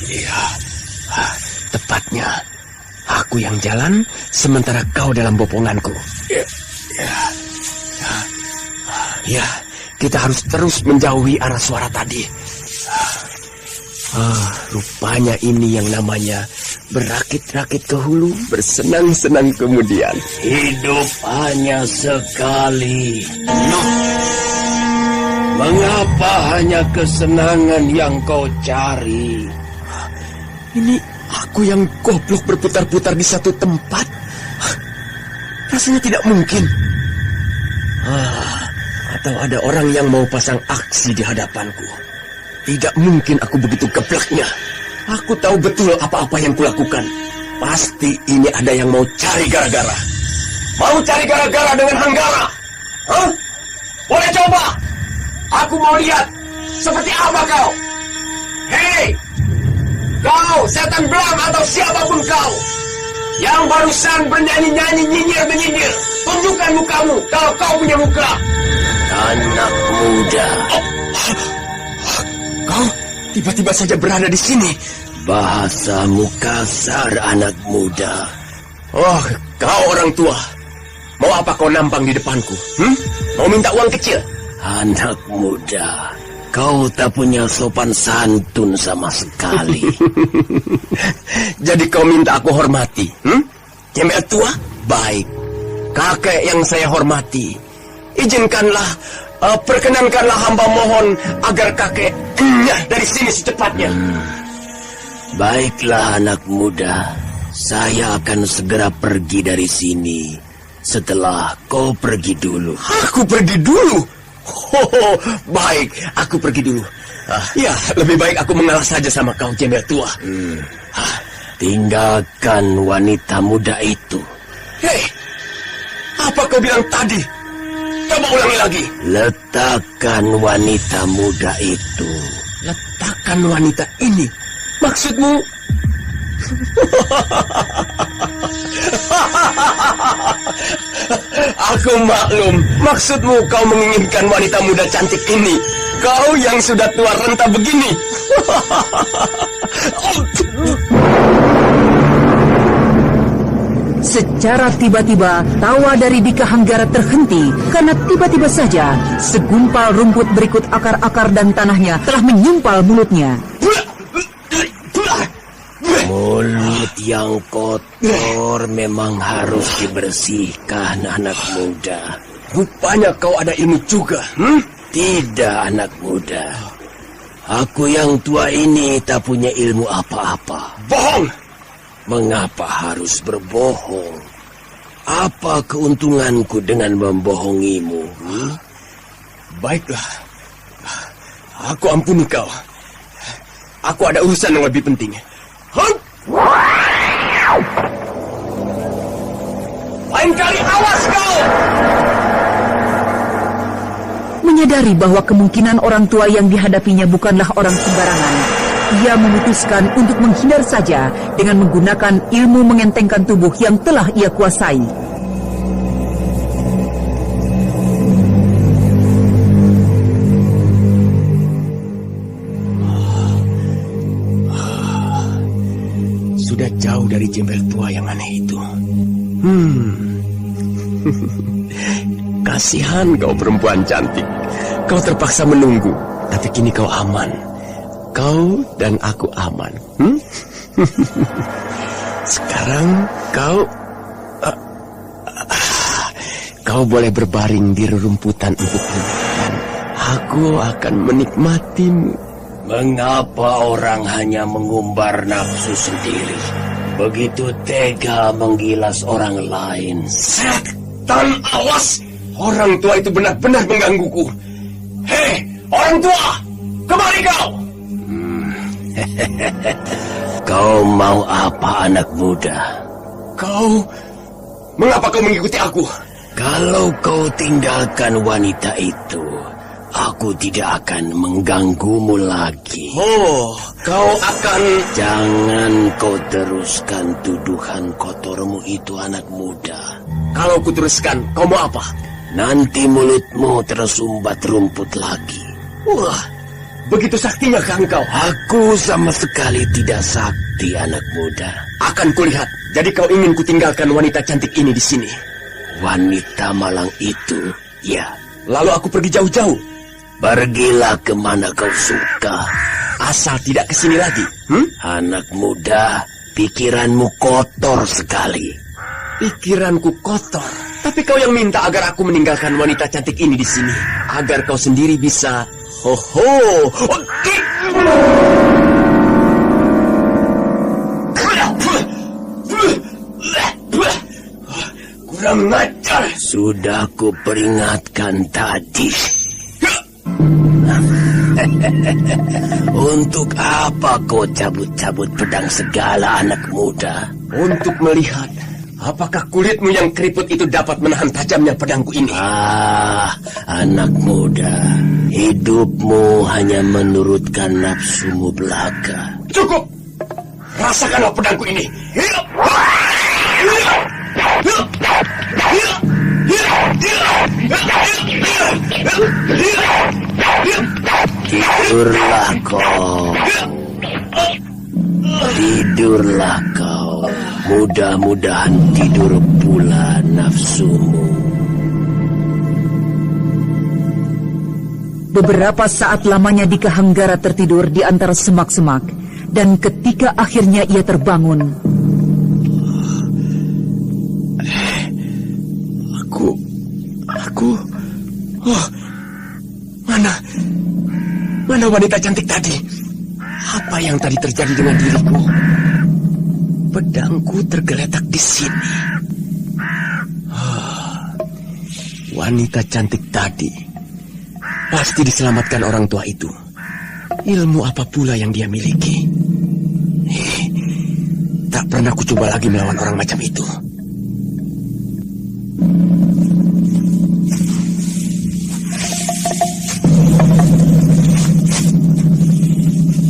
Iya, tepatnya aku yang jalan, sementara kau dalam boponganku. Ya, kita harus terus menjauhi arah suara tadi. Rupanya ini yang namanya berakit-rakit ke hulu, bersenang-senang kemudian. Hidup hanya sekali. Mengapa hanya kesenangan yang kau cari? Ini aku yang goblok berputar-putar di satu tempat. Rasanya tidak mungkin. Atau ada orang yang mau pasang aksi di hadapanku. Tidak mungkin aku begitu geblaknya. Aku tahu betul apa-apa yang kulakukan. Pasti ini ada yang mau cari gara-gara. Mau cari gara-gara dengan Hanggara? Hah? Boleh coba? Aku mau lihat seperti apa kau. Hei! Kau, setan belam atau siapapun kau yang barusan bernyanyi-nyanyi, nyinyir-menyindir, tunjukkan mukamu kalau kau punya muka. Anak muda. Kau tiba-tiba saja berada di sini. Bahasamu kasar, anak muda. Oh, kau orang tua. Mau apa kau nampang di depanku? Mau minta uang kecil? Anak muda, kau tak punya sopan santun sama sekali. Jadi kau minta aku hormati? Gembel tua? Baik. Kakek yang saya hormati, izinkanlah, perkenankanlah hamba mohon agar kakek enyah dari sini secepatnya. Baiklah anak muda, saya akan segera pergi dari sini setelah kau pergi dulu. Aku pergi dulu? Baik, aku pergi dulu. Ya, lebih baik aku mengalah saja sama kau, gembel tua. Tinggalkan wanita muda itu. Hei, apa kau bilang tadi? Coba ulangi lagi. Letakkan wanita muda itu. Letakkan wanita ini? Maksudmu? Aku maklum. Maksudmu kau menginginkan wanita muda cantik ini. Kau yang sudah tua renta begini. Secara tiba-tiba, tawa dari Dika Hanggara terhenti karena tiba-tiba saja segumpal rumput berikut akar-akar dan tanahnya telah menyumpal mulutnya. Mulut yang kotor memang harus dibersihkan, anak muda. Rupanya kau ada ilmu juga. Tidak, anak muda. Aku yang tua ini tak punya ilmu apa-apa. Bohong! Mengapa harus berbohong? Apa keuntunganku dengan membohongimu? Baiklah. Aku ampuni kau. Aku ada urusan yang lebih penting. Lain kali awas kau! Menyadari bahwa kemungkinan orang tua yang dihadapinya bukanlah orang sembarangan, ia memutuskan untuk menghindar saja dengan menggunakan ilmu mengentengkan tubuh yang telah ia kuasai. Sudah jauh dari gembel tua yang aneh itu. Kasihan kau perempuan cantik. Kau terpaksa menunggu, tapi kini kau aman. Kau dan aku aman. Sekarang kau boleh berbaring di rerumputan empuk-empukan. Aku akan menikmatimu. Mengapa orang hanya mengumbar nafsu sendiri? Begitu tega menggilas orang lain. Setan, awas! Orang tua itu benar-benar menggangguku. Hei, orang tua! Kemari kau! Kau mau apa, anak muda? Mengapa kau mengikuti aku? Kalau kau tinggalkan wanita itu, aku tidak akan mengganggumu lagi. Kau akan... Jangan kau teruskan tuduhan kotormu itu, anak muda. Kalau kuteruskan, kau mau apa? Nanti mulutmu tersumbat rumput lagi. Wah, begitu saktinya kan kau? Aku sama sekali tidak sakti, anak muda. Akan kulihat Jadi kau ingin kutinggalkan wanita cantik ini di sini? Wanita malang itu, ya. Lalu aku pergi jauh-jauh. Pergilah kemana kau suka. Asal tidak kesini lagi. Anak muda, pikiranmu kotor sekali. Pikiranku kotor. Tapi kau yang minta agar aku meninggalkan wanita cantik ini di sini, agar kau sendiri bisa. Kurang ajar. Sudah ku peringatkan tadi. Untuk apa kau cabut-cabut pedang segala, anak muda? Untuk melihat apakah kulitmu yang keriput itu dapat menahan tajamnya pedangku ini. Anak muda, hidupmu hanya menurutkan nafsumu belaka. Cukup! Rasakanlah pedangku ini. Tidurlah kau. Tidurlah kau. Mudah-mudahan tidur pula nafsumu. Beberapa saat lamanya Dika Hanggara tertidur di antara semak-semak, dan ketika akhirnya ia terbangun, Mana wanita cantik tadi? Apa yang tadi terjadi dengan diriku? Pedangku tergeletak di sini. Wanita cantik tadi pasti diselamatkan orang tua itu. Ilmu apa pula yang dia miliki? Tak pernah ku coba lagi melawan orang macam itu.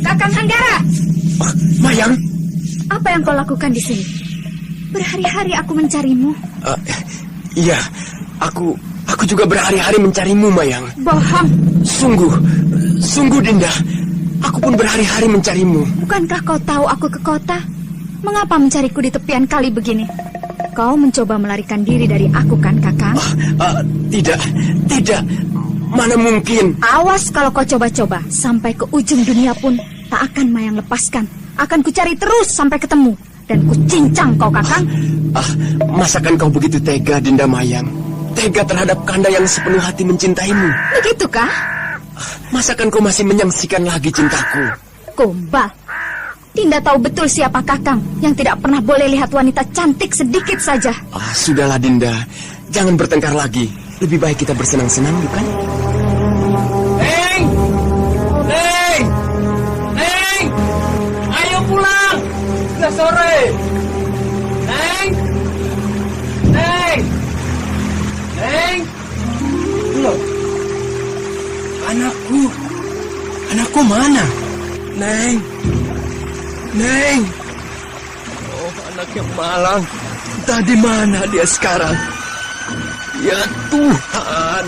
Kakang Hanggara! Mayang? Apa yang kau lakukan di sini? Berhari-hari aku mencarimu. Iya, aku juga berhari-hari mencarimu, Mayang. Bohong. Sungguh Dinda. Aku pun berhari-hari mencarimu. Bukankah kau tahu aku ke kota? Mengapa mencariku di tepian kali begini? Kau mencoba melarikan diri dari aku kan, Kakang? Tidak. Mana mungkin? Awas kalau kau coba-coba. Sampai ke ujung dunia pun tak akan Mayang lepaskan. Akan kucari terus sampai ketemu. Dan kucincang kau, Kakang. Masakan kau begitu tega, Dinda Mayang? Tega terhadap Kanda yang sepenuh hati mencintaimu? Begitukah? Masakan kau masih menyaksikan lagi cintaku? Gombal. Dinda tahu betul siapa Kakang yang tidak pernah boleh lihat wanita cantik sedikit saja. Sudahlah, Dinda. Jangan bertengkar lagi. Lebih baik kita bersenang-senang, bukan? Neng! Ayo pulang! Sudah sore! Neng! Loh, anakku mana? Neng! Oh, anaknya malang. Entah di mana dia sekarang. Ya Tuhan,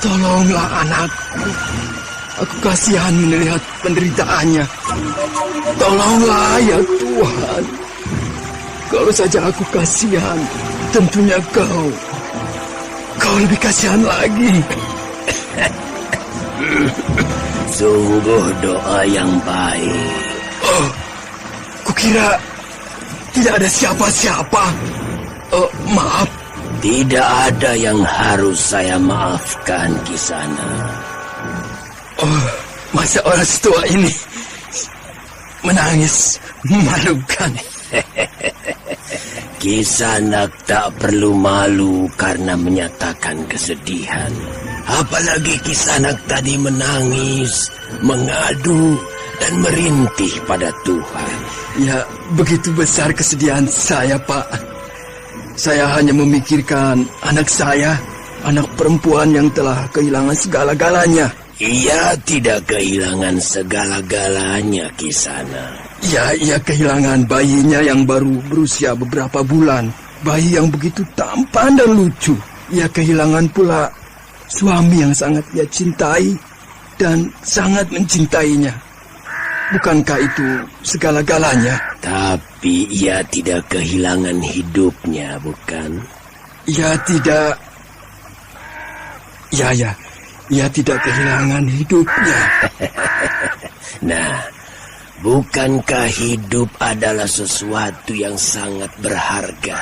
tolonglah anakku. Aku kasihan melihat penderitaannya. Tolonglah ya Tuhan. Kalau saja aku kasihan, tentunya kau lebih kasihan lagi. Sungguh doa yang baik. Kukira tidak ada siapa-siapa. Maaf. Tidak ada yang harus saya maafkan, Kisana. Masa orang setua ini menangis memalukan. Kisanak tak perlu malu karena menyatakan kesedihan. Apalagi Kisanak tadi menangis, mengadu, dan merintih pada Tuhan. Ya, begitu besar kesedihan saya, Pak. Saya hanya memikirkan anak saya, anak perempuan yang telah kehilangan segala-galanya. Ia tidak kehilangan segala-galanya, Kisana. Ya, ia kehilangan bayinya yang baru berusia beberapa bulan. Bayi yang begitu tampan dan lucu. Ia kehilangan pula suami yang sangat ia cintai dan sangat mencintainya. Bukankah itu segala-galanya? Tapi ia tidak kehilangan hidupnya, bukan? Ia tidak... Ya, ia tidak kehilangan hidupnya. Nah, bukankah hidup adalah sesuatu yang sangat berharga?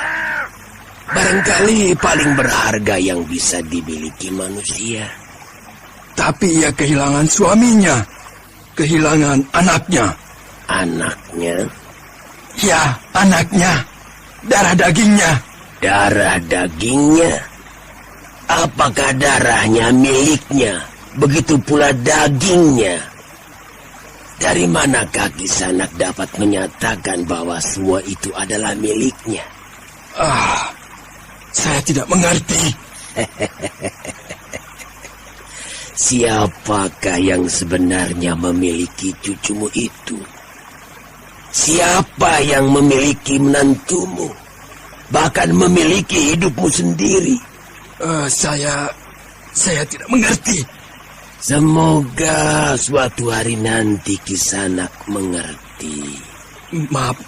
Barangkali paling berharga yang bisa dimiliki manusia. Tapi ia kehilangan suaminya, kehilangan anaknya. Anaknya? Ya, anaknya. Darah dagingnya. Darah dagingnya? Apakah darahnya miliknya? Begitu pula dagingnya. Dari manakah Kisanak dapat menyatakan bahwa semua itu adalah miliknya? Saya tidak mengerti. Siapakah yang sebenarnya memiliki cucumu itu? Siapa yang memiliki menantumu? Bahkan memiliki hidupmu sendiri? Saya tidak mengerti. Semoga suatu hari nanti Kisanak mengerti. Maaf,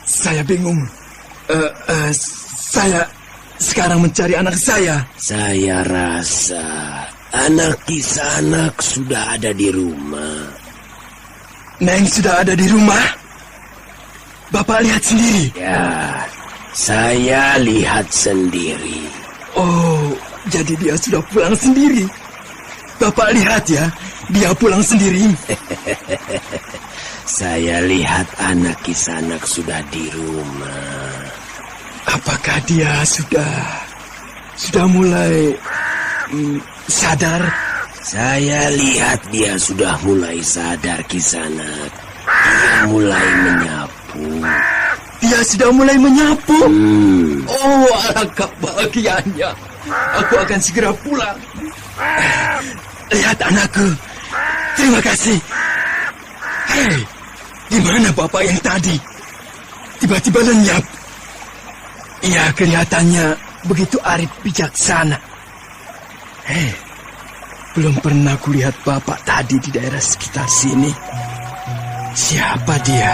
saya bingung. Saya sekarang mencari anak saya. Saya rasa anak Kisanak sudah ada di rumah. Neng sudah ada di rumah? Bapak lihat sendiri? Ya, saya lihat sendiri. Oh, jadi dia sudah pulang sendiri. Bapak lihat ya, dia pulang sendiri. Saya lihat anak Kisanak sudah di rumah. Apakah dia sudah mulai sadar? Saya lihat dia sudah mulai sadar, Kisanak. Dia mulai menyapu. Dia sudah mulai menyapu? Oh, alangkah bahagianya. Aku akan segera pulang. Lihat anakku. Terima kasih. Hei, di mana bapak yang tadi? Tiba-tiba lenyap. Ia kelihatannya begitu arif bijaksana. Hei, belum pernah kulihat bapak tadi di daerah sekitar sini. Siapa dia?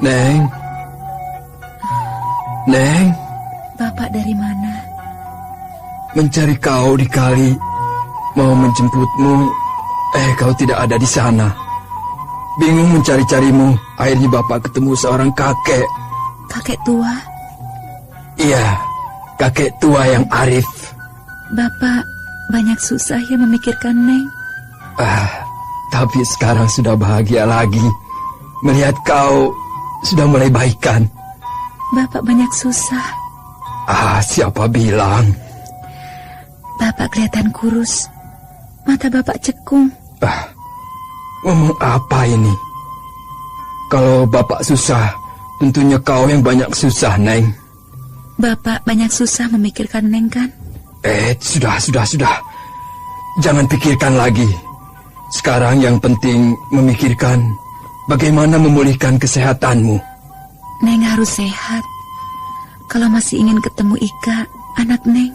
Neng. Bapak dari mana? Mencari kau di kali, mau menjemputmu. Kau tidak ada di sana. Bingung mencari-carimu. Akhirnya bapak ketemu seorang kakek. Kakek tua? Iya, kakek tua yang arif. Bapak banyak susah ya memikirkan Neng. Tapi sekarang sudah bahagia lagi. Melihat kau sudah mulai baikan. Bapak banyak susah. Siapa bilang? Bapak kelihatan kurus. Mata bapak cekung. Ngomong apa ini? Kalau bapak susah, tentunya kau yang banyak susah, Neng. Bapak banyak susah memikirkan Neng kan? Sudah. Jangan pikirkan lagi. Sekarang yang penting memikirkan bagaimana memulihkan kesehatanmu. Neng harus sehat. Kalau masih ingin ketemu Ika, anak Neng.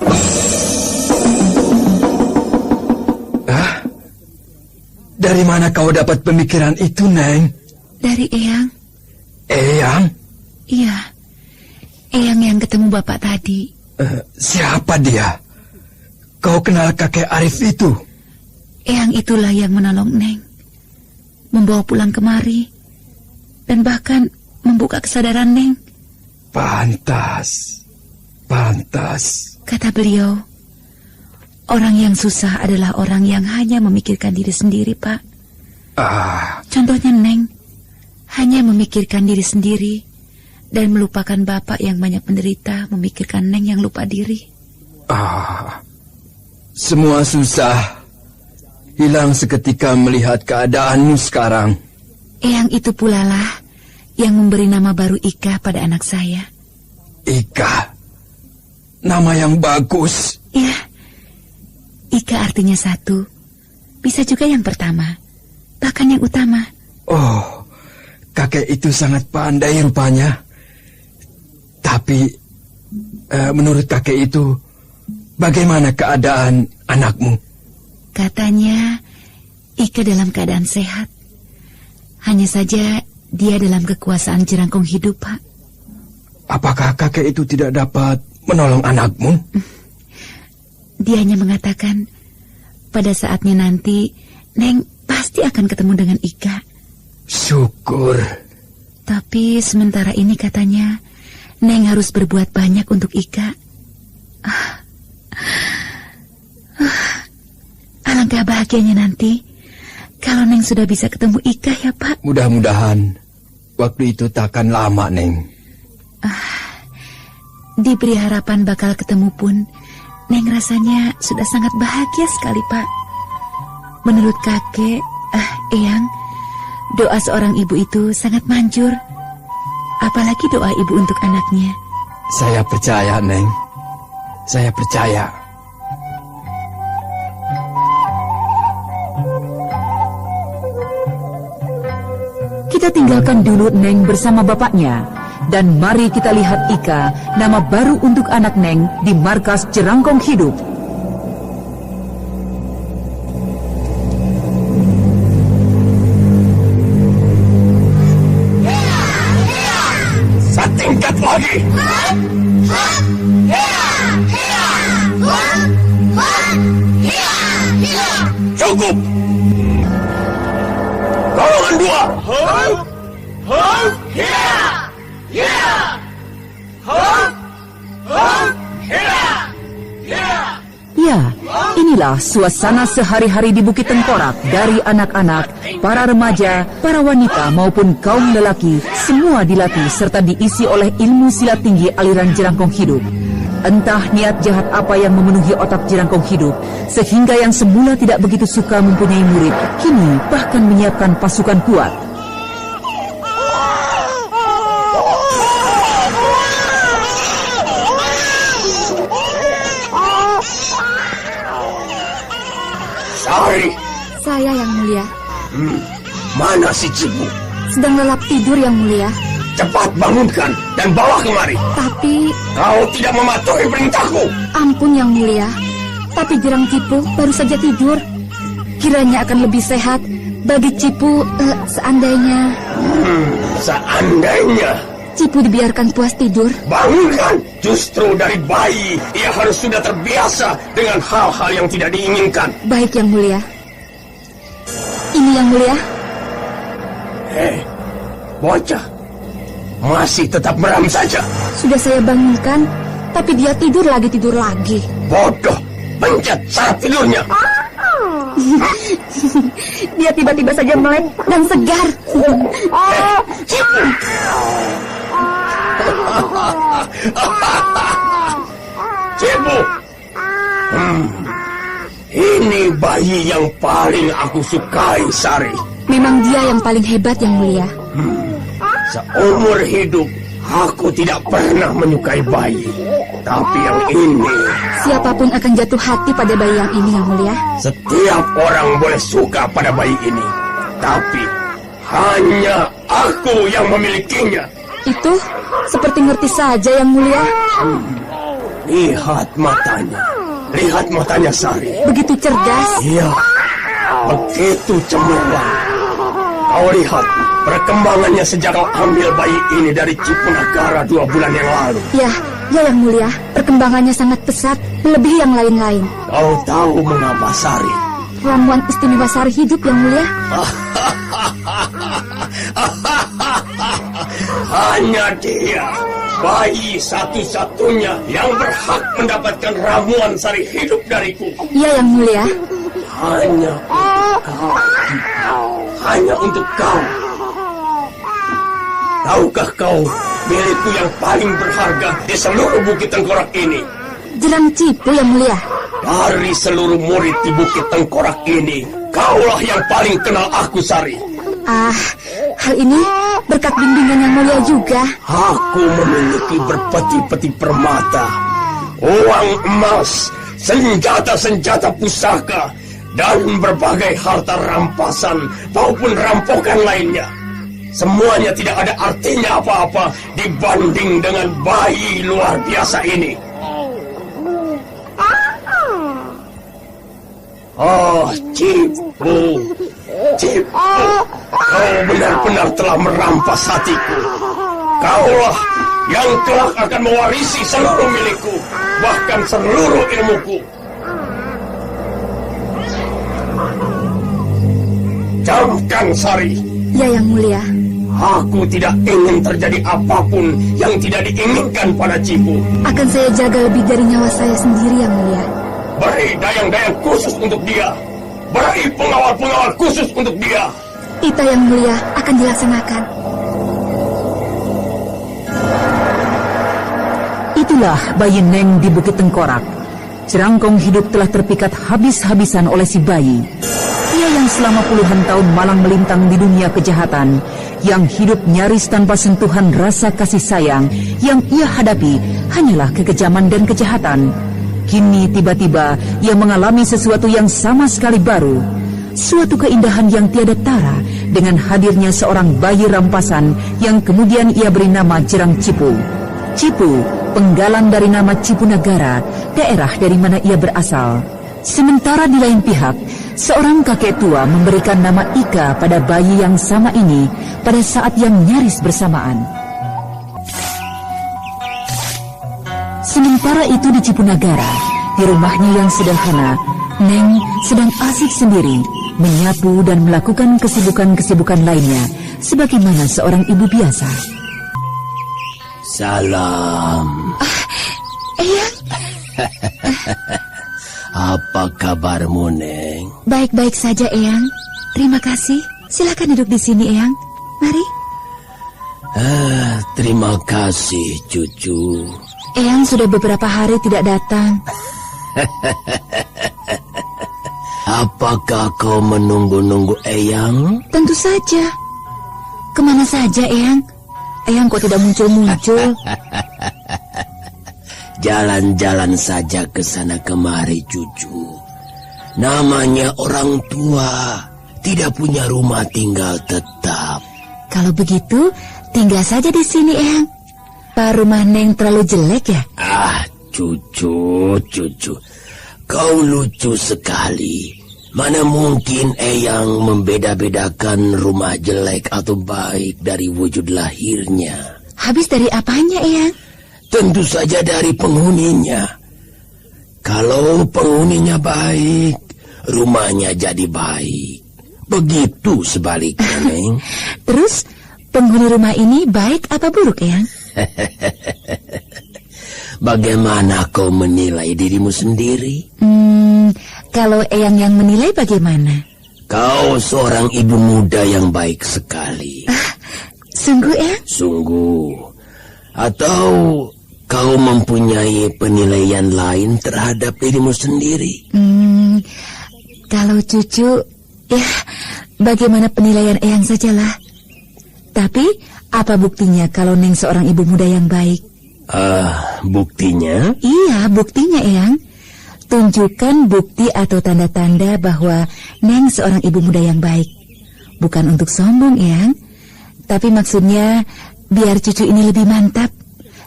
Dari mana kau dapat pemikiran itu, Neng? Dari Eyang. Eyang? Iya, Eyang yang ketemu bapak tadi. Siapa dia? Kau kenal kakek Arif itu? Eyang itulah yang menolong Neng, membawa pulang kemari, dan bahkan membuka kesadaran Neng. Pantas. Kata beliau, orang yang susah adalah orang yang hanya memikirkan diri sendiri, Pak. Contohnya Neng, hanya memikirkan diri sendiri dan melupakan bapak yang banyak menderita memikirkan Neng yang lupa diri. Semua susah hilang seketika melihat keadaanmu sekarang. Eyang itu pula lah yang memberi nama baru Ika pada anak saya. Ika? Nama yang bagus. Iya. Ika artinya satu. Bisa juga yang pertama. Bahkan yang utama. Oh, kakek itu sangat pandai rupanya. Tapi menurut kakek itu, bagaimana keadaan anakmu? Katanya Ika dalam keadaan sehat. Hanya saja dia dalam kekuasaan Jerangkong Hidup, Pak. Apakah kakek itu tidak dapat menolong anakmu? Dia hanya mengatakan pada saatnya nanti Neng pasti akan ketemu dengan Ika. Syukur. Tapi sementara ini katanya Neng harus berbuat banyak untuk Ika. Alangkah bahagianya nanti kalau Neng sudah bisa ketemu Ika ya, Pak. Mudah-mudahan waktu itu takkan lama, Neng. Diberi harapan bakal ketemu pun Neng rasanya sudah sangat bahagia sekali, Pak. Menurut kakek, Eyang, doa seorang ibu itu sangat manjur. Apalagi doa ibu untuk anaknya. Saya percaya, Neng. Saya percaya. Kita tinggalkan dulu Neng bersama bapaknya. Dan mari kita lihat Ika, nama baru untuk anak Neng di markas Jerangkong Hidup. Setingkat lagi. Cukup. Golongan 2. Ya, inilah suasana sehari-hari di Bukit Tengkorak dari anak-anak, para remaja, para wanita maupun kaum lelaki, semua dilatih serta diisi oleh ilmu silat tinggi aliran Jerangkong Hidup. Entah niat jahat apa yang memenuhi otak Jerangkong Hidup, sehingga yang semula tidak begitu suka mempunyai murid, kini bahkan menyiapkan pasukan kuat. Sari. Saya, Yang Mulia. Mana si Cipu? Sedang lelap tidur, Yang Mulia. Cepat bangunkan dan bawa kemari. Tapi... Kau tidak mematuhi perintahku. Ampun, Yang Mulia. Tapi Jerang Cipu baru saja tidur. Kiranya akan lebih sehat bagi Cipu seandainya... Seandainya... Cipu dibiarkan puas tidur. Bangunkan. Justru dari bayi ia harus sudah terbiasa dengan hal-hal yang tidak diinginkan. Baik, Yang Mulia. Ini, Yang Mulia. Bocah masih tetap meram saja. Sudah saya bangunkan, tapi dia tidur lagi. Bodoh. Pencet syarat tidurnya. Dia tiba-tiba saja melek dan segar. Cipu. Cipu. Ini bayi yang paling aku sukai, Sari. Memang dia yang paling hebat, Yang Mulia. Seumur hidup aku tidak pernah menyukai bayi. Tapi yang ini... Siapapun akan jatuh hati pada bayi yang ini, Yang Mulia. Setiap orang boleh suka pada bayi ini. Tapi hanya aku yang memilikinya. Itu seperti ngerti saja, Yang Mulia. Lihat matanya. Lihat matanya, Sari. Begitu cerdas. Iya. Begitu cemerlang. Kau lihat perkembangannya sejak kau ambil bayi ini dari Cipunagara 2 bulan yang lalu. Ya, Yang Mulia. Perkembangannya sangat pesat, melebihi yang lain-lain. Kau tahu mengapa, Sari? Ramuan istimewa Sari hidup, Yang Mulia. Hanya dia, bayi satu-satunya yang berhak mendapatkan ramuan Sari hidup dariku. Iya, Yang Mulia. Hanya untuk kau. Tahukah kau milikku yang paling berharga di seluruh Bukit Tengkorak ini? Jerang Cipu, Yang Mulia. Dari seluruh murid di Bukit Tengkorak ini, kaulah yang paling kenal aku, Sari. Hal ini berkat bimbingan Yang Mulia juga. Aku memiliki berpeti-peti permata, uang emas, senjata-senjata pusaka, dan berbagai harta rampasan maupun rampokan lainnya. Semuanya tidak ada artinya apa-apa dibanding dengan bayi luar biasa ini. Oh, Cipu, kau benar-benar telah merampas hatiku. Kaulah yang kelak akan mewarisi seluruh milikku, bahkan seluruh ilmuku. Jamkan Sari. Ya, Yang Mulia. Aku tidak ingin terjadi apapun yang tidak diinginkan pada Cipu. Akan saya jaga lebih dari nyawa saya sendiri, Yang Mulia. Beri dayang-dayang khusus untuk dia. Beri pengawal-pengawal khusus untuk dia. Ita Yang Mulia akan dilaksanakan. Itulah bayi Neng di Bukit Tengkorak. Jerangkong hidup telah terpikat habis-habisan oleh si bayi. Ia yang selama puluhan tahun malang melintang di dunia kejahatan, yang hidup nyaris tanpa sentuhan rasa kasih sayang, yang ia hadapi hanyalah kekejaman dan kejahatan. Kini tiba-tiba ia mengalami sesuatu yang sama sekali baru. Suatu keindahan yang tiada tara dengan hadirnya seorang bayi rampasan yang kemudian ia beri nama Jerang Cipu. Cipu, penggalan dari nama Cipu Nagara, daerah dari mana ia berasal. Sementara di lain pihak, seorang kakek tua memberikan nama Ika pada bayi yang sama ini pada saat yang nyaris bersamaan. Sementara itu di Cipunagara, di rumahnya yang sederhana, Neng sedang asik sendiri, menyapu dan melakukan kesibukan-kesibukan lainnya, sebagaimana seorang ibu biasa. Salam. Eyang. Apa kabarmu, Neng? Baik-baik saja, Eyang. Terima kasih. Silakan duduk di sini, Eyang. Mari. Terima kasih, cucu. Eyang sudah beberapa hari tidak datang. Apakah kau menunggu-nunggu Eyang? Tentu saja. Kemana saja, Eyang? Eyang kok tidak muncul-muncul? Jalan-jalan saja ke sana kemari, cucu. Namanya orang tua, tidak punya rumah tinggal tetap. Kalau begitu, tinggal saja di sini, Eyang. Pak, rumah Neng terlalu jelek ya? Cucu. Kau lucu sekali. Mana mungkin Eyang membeda-bedakan rumah jelek atau baik dari wujud lahirnya? Habis dari apanya, Eyang? Tentu saja dari penghuninya. Kalau penghuninya baik, rumahnya jadi baik. Begitu sebaliknya, Neng. Terus, penghuni rumah ini baik apa buruk, Eyang? Bagaimana kau menilai dirimu sendiri? Kalau Eyang yang menilai bagaimana? Kau seorang ibu muda yang baik sekali. Sungguh, Eyang? Sungguh. Atau kau mempunyai penilaian lain terhadap dirimu sendiri? Kalau cucu, ya bagaimana penilaian Eyang sajalah. Tapi apa buktinya kalau Neng seorang ibu muda yang baik? Buktinya? Iya, buktinya, Eyang. Tunjukkan bukti atau tanda-tanda bahwa Neng seorang ibu muda yang baik. Bukan untuk sombong, Eyang. Tapi maksudnya biar cucu ini lebih mantap.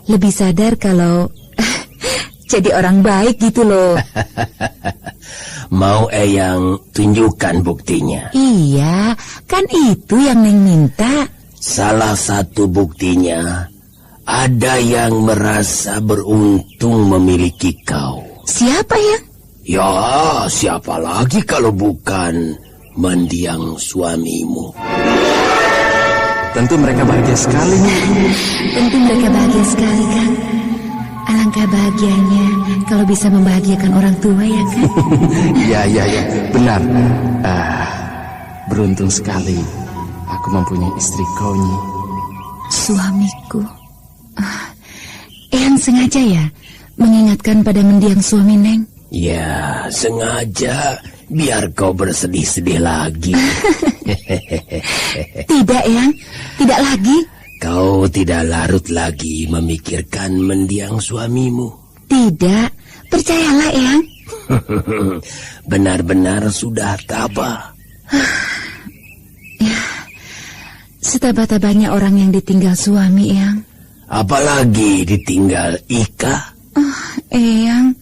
Lebih sadar kalau jadi orang baik gitu loh. Mau Eyang tunjukkan buktinya? Iya, kan itu yang Neng minta. Salah satu buktinya, ada yang merasa beruntung memiliki kau. Siapa, ya? Ya, siapa lagi kalau bukan mendiang suamimu? Tentu mereka bahagia sekali. Tentu mereka bahagia sekali, kan? Alangkah bahagianya kalau bisa membahagiakan orang tua, ya kan? Iya, benar. Beruntung sekali aku mempunyai istri kau, Nyi. Suamiku. Eyang sengaja ya mengingatkan pada mendiang suami Neng? Ya, sengaja biar kau bersedih-sedih lagi. Tidak, Eyang. Tidak lagi. Kau tidak larut lagi memikirkan mendiang suamimu? Tidak. Percayalah, Eyang. Benar-benar sudah tabah. Ya, setabah-tabahnya orang yang ditinggal suami, Eyang. Apalagi ditinggal Ika. Eyang,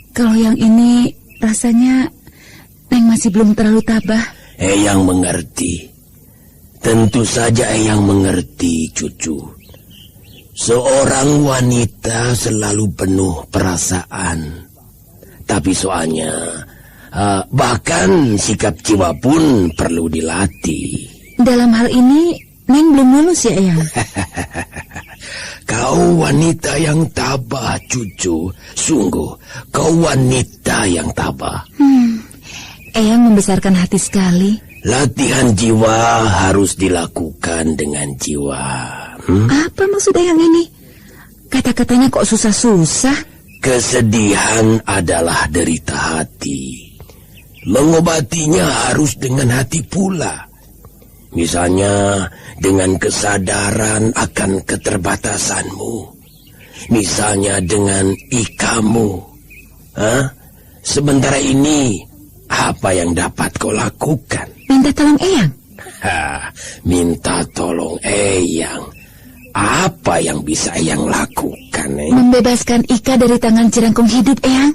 kalau yang ini rasanya Neng masih belum terlalu tabah. Eyang mengerti. Tentu saja Eyang mengerti, cucu. Seorang wanita selalu penuh perasaan. Tapi soalnya, bahkan sikap jiwa pun perlu dilatih. Dalam hal ini, Neng belum lulus ya, Eyang? Kau wanita yang tabah, cucu. Sungguh, kau wanita yang tabah. Eyang membesarkan hati sekali. Latihan jiwa harus dilakukan dengan jiwa. Apa maksud Eyang ini? Kata-katanya kok susah-susah? Kesedihan adalah derita hati. Mengobatinya harus dengan hati pula. Misalnya dengan kesadaran akan keterbatasanmu. Misalnya dengan ikamu. Sementara ini, apa yang dapat kau lakukan? Minta tolong Eyang. Minta tolong Eyang. Apa yang bisa Eyang lakukan? Membebaskan Ika dari tangan Jerangkong Hidup, Eyang.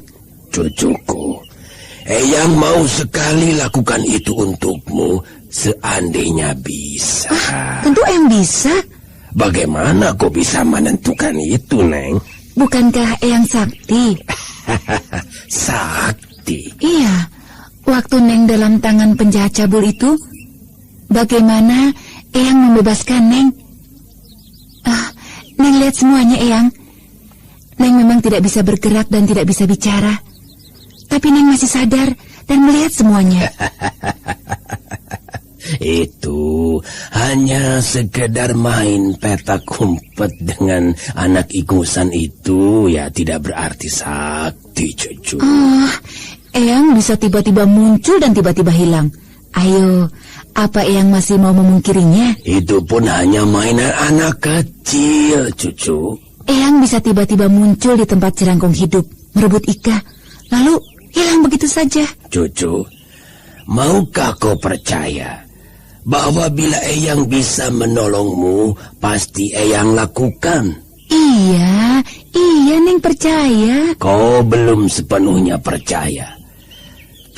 Cucuku, Eyang mau sekali lakukan itu untukmu seandainya bisa. Tentu Eyang bisa. Bagaimana kau bisa menentukan itu, Neng? Bukankah Eyang sakti? Sakti? Iya. Waktu Neng dalam tangan penjahat cabul itu, bagaimana Eyang membebaskan Neng? Neng lihat semuanya, Eyang. Neng memang tidak bisa bergerak dan tidak bisa bicara. Tapi Neng masih sadar dan melihat semuanya. Itu hanya sekedar main petak umpet dengan anak ikusan itu, ya tidak berarti sakti, cucu. Eyang bisa tiba-tiba muncul dan tiba-tiba hilang. Ayo, apa Eyang masih mau memungkirinya? Itu pun hanya mainan anak kecil, cucu. Eyang bisa tiba-tiba muncul di tempat Jerangkong Hidup, merebut Ika, lalu hilang begitu saja. Cucu, maukah kau percaya bahwa bila Eyang bisa menolongmu, pasti Eyang lakukan? Iya, Neng percaya. Kau belum sepenuhnya percaya.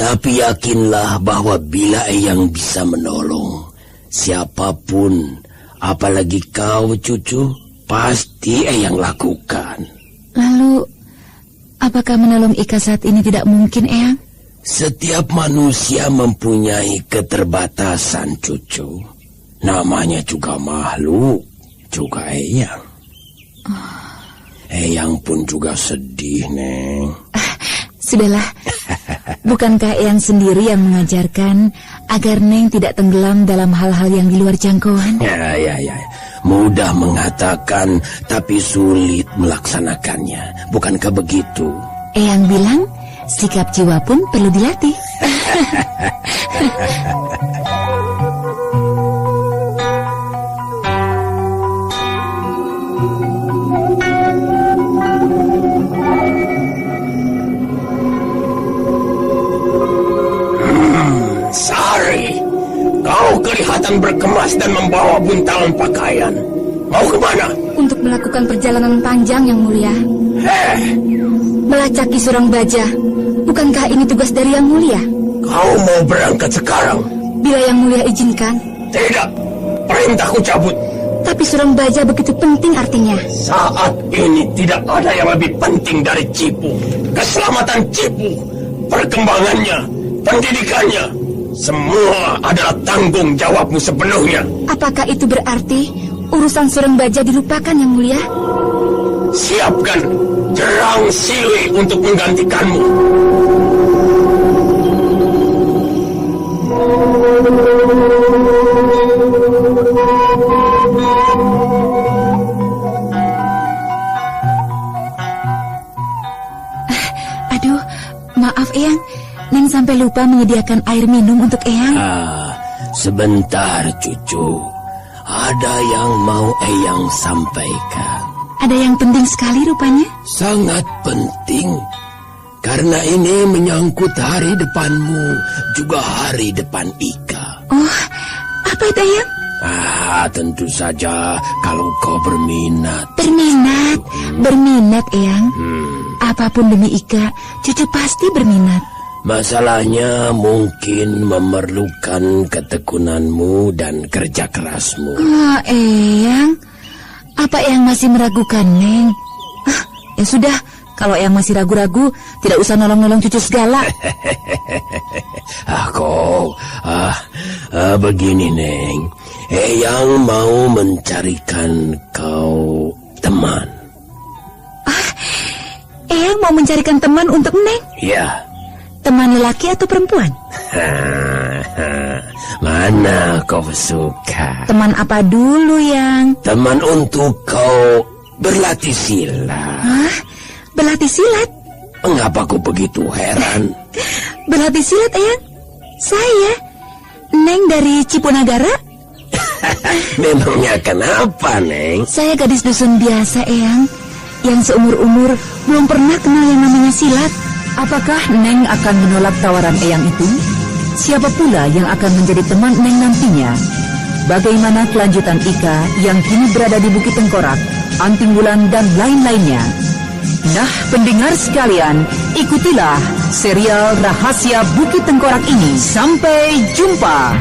Tapi yakinlah bahwa bila Eyang bisa menolong siapapun, apalagi kau, cucu, pasti Eyang lakukan. Lalu, apakah menolong Ika saat ini tidak mungkin, Eyang? Setiap manusia mempunyai keterbatasan, cucu. Namanya juga makhluk, juga Eyang. Eyang pun juga sedih, Neng. Sudahlah, bukankah Eyang sendiri yang mengajarkan agar Neng tidak tenggelam dalam hal-hal yang di luar jangkauan? Ya. Mudah mengatakan, tapi sulit melaksanakannya. Bukankah begitu? Eyang bilang, sikap jiwa pun perlu dilatih. Sari, kau kelihatan berkemas dan membawa buntalan pakaian. Mau kemana? Untuk melakukan perjalanan panjang, Yang Mulia. Melacaki Surang Baja. Bukankah ini tugas dari Yang Mulia? Kau mau berangkat sekarang? Bila Yang Mulia izinkan. Tidak, perintahku cabut. Tapi Surang Baja begitu penting artinya. Saat ini tidak ada yang lebih penting dari Cipu. Keselamatan Cipu, perkembangannya, pendidikannya, semua adalah tanggung jawabmu sepenuhnya. Apakah itu berarti urusan Surang Baja dilupakan, Yang Mulia? Siapkan Jerang Sili untuk menggantikanmu. Aduh, maaf Eyang, Neng sampai lupa menyediakan air minum untuk Eyang. Sebentar, cucu. Ada yang mau Eyang sampaikan. Ada yang penting sekali rupanya. Sangat penting. Karena ini menyangkut hari depanmu, juga hari depan Ika. Oh, apa itu Eyang? Tentu saja kalau kau berminat. Berminat Eyang. Apapun demi Ika, cucu pasti berminat. Masalahnya mungkin memerlukan ketekunanmu dan kerja kerasmu. Eyang, apa Eyang masih meragukan, Neng? Ya sudah, kalau Eyang masih ragu-ragu, tidak usah nolong-nolong cucu segala. Begini, Neng. Eyang mau mencarikan kau teman. Eyang mau mencarikan teman untuk Neng? Ya. Teman lelaki atau perempuan? Mana kau suka? Teman apa dulu, Yang? Teman untuk kau berlatih silat. Hah? Berlatih silat? Mengapa kau begitu heran? Berlatih silat, Eyang? Saya? Neng dari Cipunagara? Memangnya kenapa, Neng? Saya gadis dusun biasa, Eyang. Yang seumur-umur belum pernah kenal yang namanya silat. Apakah Neng akan menolak tawaran Eyang itu? Siapa pula yang akan menjadi teman Neng nantinya? Bagaimana kelanjutan Ika yang kini berada di Bukit Tengkorak, Anting Wulan, dan lain-lainnya? Nah, pendengar sekalian, ikutilah serial Rahasia Bukit Tengkorak ini. Sampai jumpa.